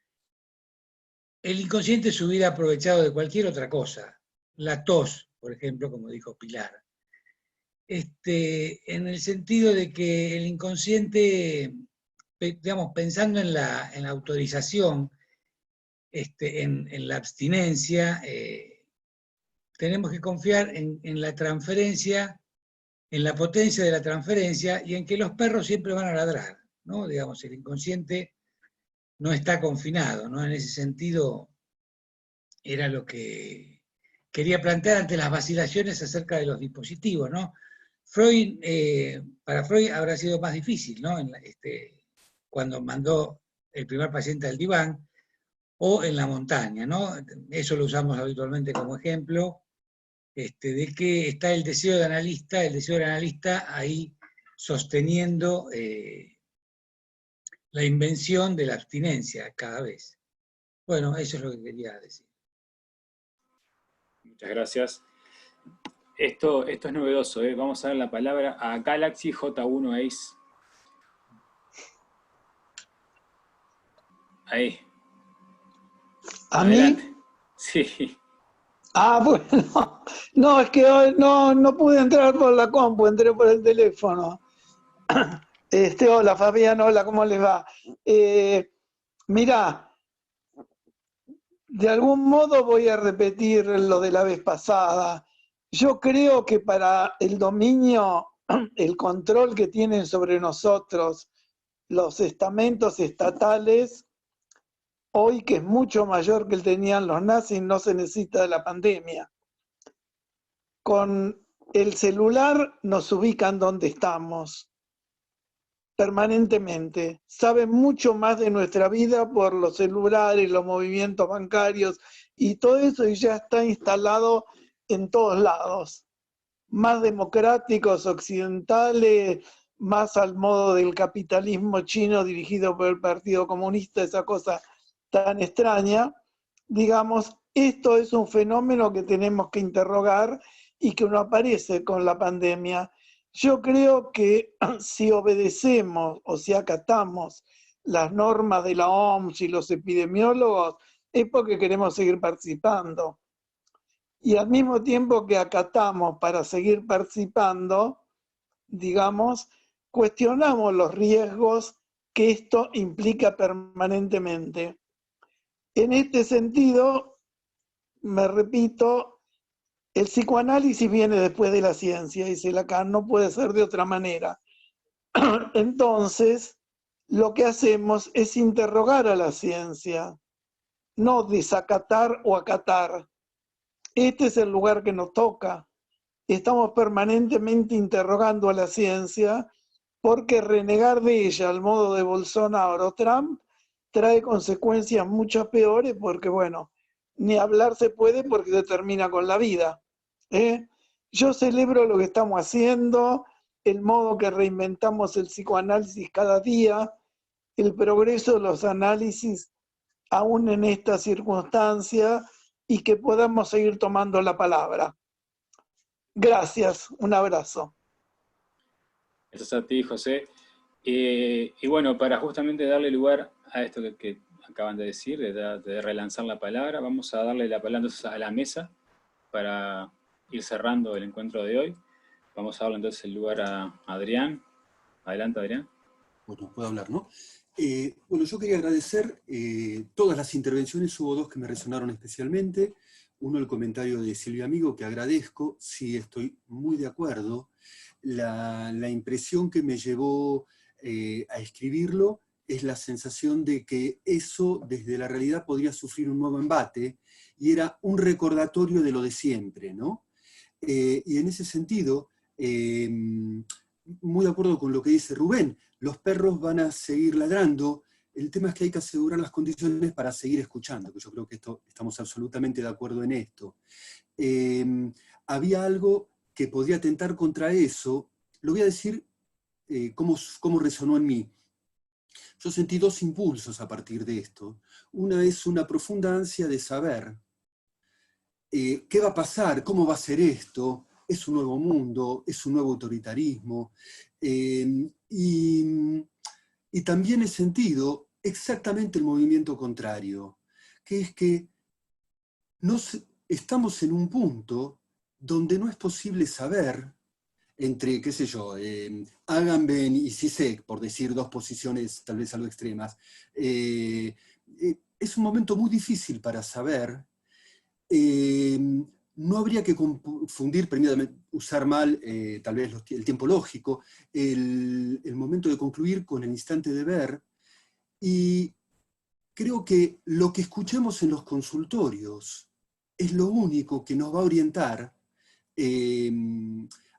el inconsciente se hubiera aprovechado de cualquier otra cosa. La tos, por ejemplo, como dijo Pilar. En el sentido de que el inconsciente, digamos, pensando en la autorización, en la abstinencia, tenemos que confiar en la transferencia, en la potencia de la transferencia, y en que los perros siempre van a ladrar, ¿no? Digamos, el inconsciente no está confinado, ¿no? En ese sentido, era lo que quería plantear ante las vacilaciones acerca de los dispositivos, ¿no? Para Freud habrá sido más difícil, ¿no? Cuando mandó el primer paciente al diván, o en la montaña, ¿no? Eso lo usamos habitualmente como ejemplo, de que está el deseo del analista ahí sosteniendo la invención de la abstinencia cada vez. Bueno, eso es lo que quería decir. Muchas gracias. Esto es novedoso, ¿eh? Vamos a dar la palabra a Galaxy J1 Ace. Ahí. ¿A Adelante. mí? Sí. Ah, bueno, no, es que hoy no pude entrar por la compu, entré por el teléfono. Hola Fabián, hola, ¿cómo les va? Mirá, de algún modo voy a repetir lo de la vez pasada. Yo creo que para el dominio, el control que tienen sobre nosotros los estamentos estatales, hoy que es mucho mayor que el tenían los nazis, no se necesita de la pandemia. Con El celular nos ubica en donde estamos permanentemente. Sabe mucho más de nuestra vida por los celulares, los movimientos bancarios y todo eso, y ya está instalado en todos lados. Más democráticos, occidentales, más al modo del capitalismo chino dirigido por el Partido Comunista, esa cosa tan extraña. Digamos, esto es un fenómeno que tenemos que interrogar y que no aparece con la pandemia. Yo creo que si obedecemos o si acatamos las normas de la OMS y los epidemiólogos, es porque queremos seguir participando. Y al mismo tiempo que acatamos para seguir participando, digamos, cuestionamos los riesgos que esto implica permanentemente. En este sentido, me repito, el psicoanálisis viene después de la ciencia, dice Lacan, no puede ser de otra manera. Entonces, lo que hacemos es interrogar a la ciencia, no desacatar o acatar. Este es el lugar que nos toca. Estamos permanentemente interrogando a la ciencia porque renegar de ella al modo de Bolsonaro o Trump trae consecuencias mucho peores porque, bueno, ni hablar se puede porque se termina con la vida. Yo celebro lo que estamos haciendo, el modo que reinventamos el psicoanálisis cada día, el progreso de los análisis aún en esta circunstancia y que podamos seguir tomando la palabra. Gracias, un abrazo. Gracias a ti, José. Y bueno, para justamente darle lugar a esto que acaban de decir, de relanzar la palabra, vamos a darle la palabra entonces a la mesa para ir cerrando el encuentro de hoy. Vamos a darle entonces el lugar a Adrián. Adelante, Adrián. Bueno, puedo hablar, ¿no? Bueno, yo quería agradecer todas las intervenciones, hubo dos que me resonaron especialmente. Uno, el comentario de Silvia Amigo, que agradezco, sí estoy muy de acuerdo. La impresión que me llevó a escribirlo es la sensación de que eso desde la realidad podría sufrir un nuevo embate, y era un recordatorio de lo de siempre, ¿no? Y en ese sentido, muy de acuerdo con lo que dice Rubén, los perros van a seguir ladrando, el tema es que hay que asegurar las condiciones para seguir escuchando, que yo creo que estamos absolutamente de acuerdo en esto. Había algo que podría atentar contra eso, lo voy a decir cómo resonó en mí. Yo sentí dos impulsos a partir de esto. Una es una profunda ansia de saber qué va a pasar, cómo va a ser esto, es un nuevo mundo, es un nuevo autoritarismo, y también he sentido exactamente el movimiento contrario, que es que estamos en un punto donde no es posible saber entre, qué sé yo, Agamben y Zizek, por decir dos posiciones tal vez algo extremas. Es un momento muy difícil para saber. No habría que confundir, permítame usar mal tal vez el tiempo lógico, el momento de concluir con el instante de ver, y creo que lo que escuchemos en los consultorios es lo único que nos va a orientar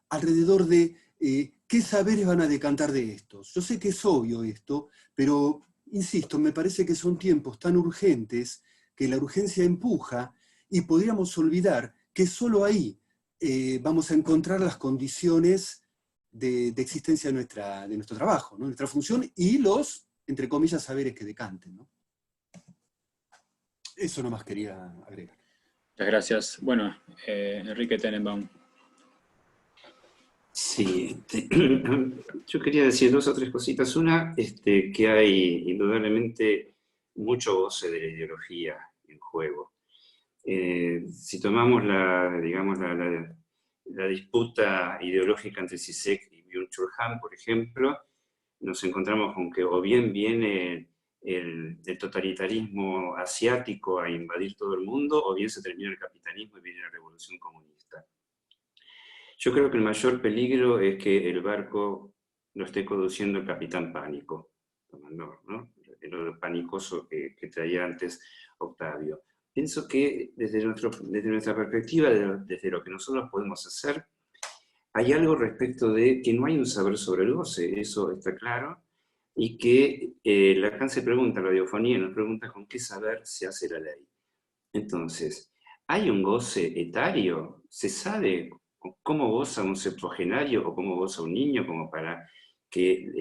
alrededor de qué saberes van a decantar de estos. Yo sé que es obvio esto, pero insisto, me parece que son tiempos tan urgentes que la urgencia empuja, y podríamos olvidar que solo ahí vamos a encontrar las condiciones de existencia de nuestro trabajo, ¿no? Nuestra función y los, entre comillas, saberes que decanten, ¿no? Eso nomás quería agregar. Muchas gracias. Bueno, Enrique Tenenbaum. Sí, yo quería decir dos o tres cositas. Una, que hay indudablemente mucho goce de la ideología en juego. Si tomamos la disputa ideológica entre Zizek y Byung-Chul Han, por ejemplo, nos encontramos con que o bien viene el totalitarismo asiático a invadir todo el mundo, o bien se termina el capitalismo y viene la revolución comunista. Yo creo que el mayor peligro es que el barco lo esté conduciendo el capitán Pánico, ¿no? Lo panicoso que traía antes Octavio. Pienso que desde nuestra perspectiva, desde lo que nosotros podemos hacer, hay algo respecto de que no hay un saber sobre el goce, eso está claro, y que Lacan se pregunta, la audiofonía nos pregunta con qué saber se hace la ley. Entonces, ¿hay un goce etario? ¿Se sabe cómo goza un septuagenario o cómo goza un niño como para que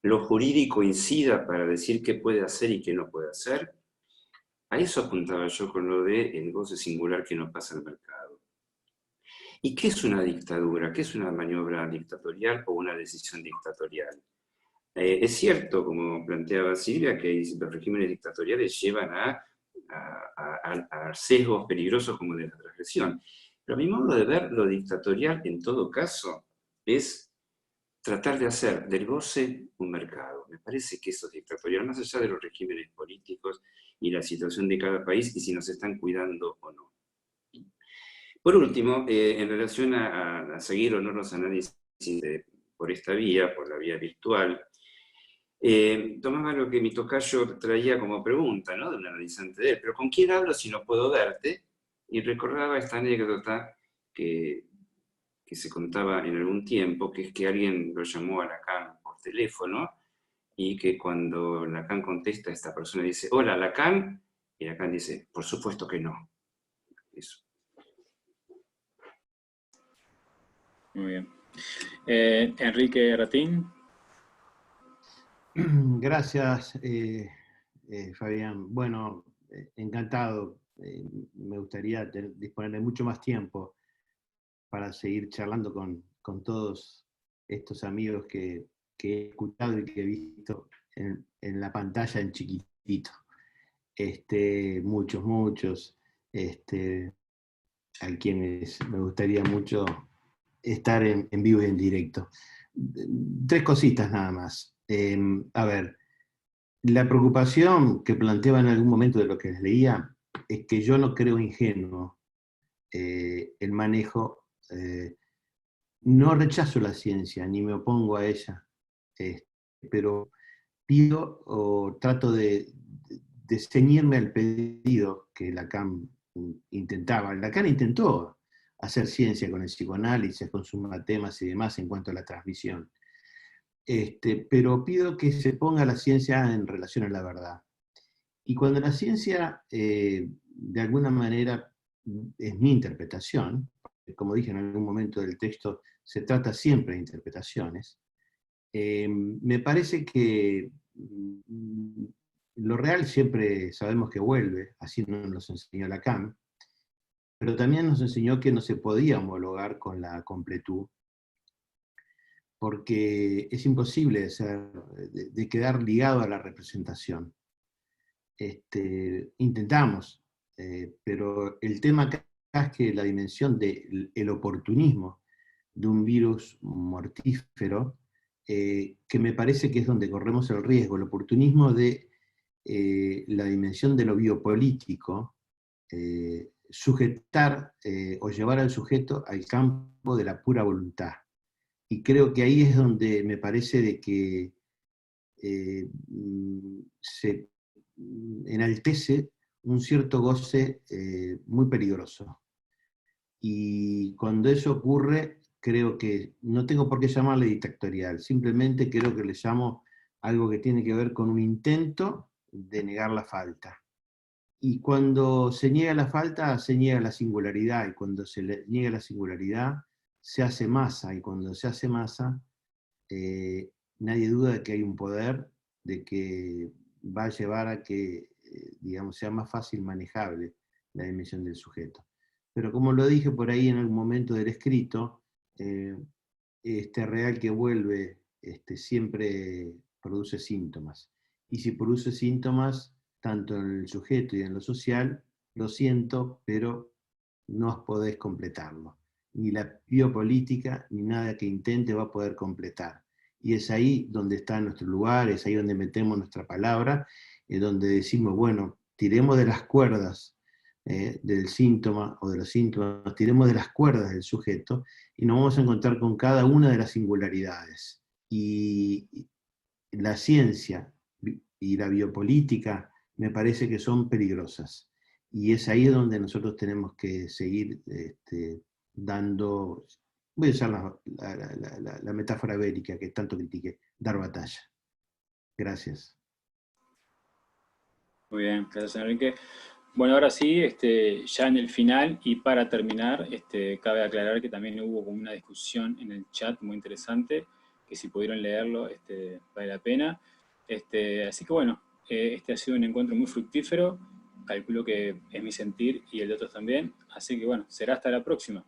lo jurídico incida para decir qué puede hacer y qué no puede hacer? A eso apuntaba yo con lo de el goce singular que no pasa al mercado. ¿Y qué es una dictadura? ¿Qué es una maniobra dictatorial o una decisión dictatorial? Es cierto, como planteaba Silvia, que los regímenes dictatoriales llevan a sesgos peligrosos como de la transgresión. Pero a mi modo de ver, lo dictatorial en todo caso es tratar de hacer del goce un mercado. Me parece que eso es dictatorial, más allá de los regímenes políticos y la situación de cada país y si nos están cuidando o no. Por último, en relación a seguir o no los análisis por esta vía, por la vía virtual, tomaba lo que mi tocayo traía como pregunta, ¿no? De un analizante de él, pero ¿con quién hablo si no puedo verte? Y recordaba esta anécdota que se contaba en algún tiempo, que es que alguien lo llamó a Lacan por teléfono, y que cuando Lacan contesta, esta persona dice, hola, Lacan, y Lacan dice, por supuesto que no. Eso. Muy bien. Enrique Ratín. Gracias, Fabián. Bueno, encantado. Me gustaría disponer de mucho más tiempo para seguir charlando con todos estos amigos que he escuchado y que he visto en la pantalla en chiquitito. Muchos, a quienes me gustaría mucho estar en vivo y en directo. 3 cositas nada más. A ver, la preocupación que planteaba en algún momento de lo que les leía es que yo no creo ingenuo el manejo. No rechazo la ciencia, ni me opongo a ella, pero pido o trato de ceñirme al pedido que Lacan intentaba. Lacan intentó hacer ciencia con el psicoanálisis, con sus matemas y demás en cuanto a la transmisión. Pero pido que se ponga la ciencia en relación a la verdad. Y cuando la ciencia, de alguna manera, es mi interpretación, como dije en algún momento del texto, se trata siempre de interpretaciones, me parece que lo real siempre sabemos que vuelve, así nos enseñó Lacan, pero también nos enseñó que no se podía homologar con la completud, porque es imposible de quedar ligado a la representación. Intentamos, pero el tema acá es que la dimensión del oportunismo de un virus mortífero, que me parece que es donde corremos el riesgo, el oportunismo de la dimensión de lo biopolítico, sujetar o llevar al sujeto al campo de la pura voluntad. Y creo que ahí es donde me parece de que se enaltece un cierto goce muy peligroso. Y cuando eso ocurre, creo que no tengo por qué llamarle dictatorial, simplemente creo que le llamo algo que tiene que ver con un intento de negar la falta. Y cuando se niega la falta, se niega la singularidad, y cuando se niega la singularidad, se hace masa, y cuando se hace masa, nadie duda de que hay un poder, de que va a llevar a que, digamos, sea más fácil manejable la dimensión del sujeto. Pero como lo dije por ahí en algún momento del escrito, este real que vuelve siempre produce síntomas. Y si produce síntomas, tanto en el sujeto y en lo social, lo siento, pero no podés completarlo. Ni la biopolítica, ni nada que intente va a poder completar. Y es ahí donde está nuestro lugar, es ahí donde metemos nuestra palabra, donde decimos, bueno, tiremos de las cuerdas del síntoma o de los síntomas, tiremos de las cuerdas del sujeto y nos vamos a encontrar con cada una de las singularidades. Y la ciencia y la biopolítica me parece que son peligrosas. Y es ahí donde nosotros tenemos que seguir dando Voy a usar la metáfora bélica que tanto critiqué, dar batalla. Gracias. Muy bien, gracias Enrique. Bueno, ahora sí, ya en el final y para terminar, cabe aclarar que también hubo como una discusión en el chat muy interesante, que si pudieron leerlo, vale la pena. Así que bueno, ha sido un encuentro muy fructífero, calculo que es mi sentir y el de otros también, así que bueno, será hasta la próxima.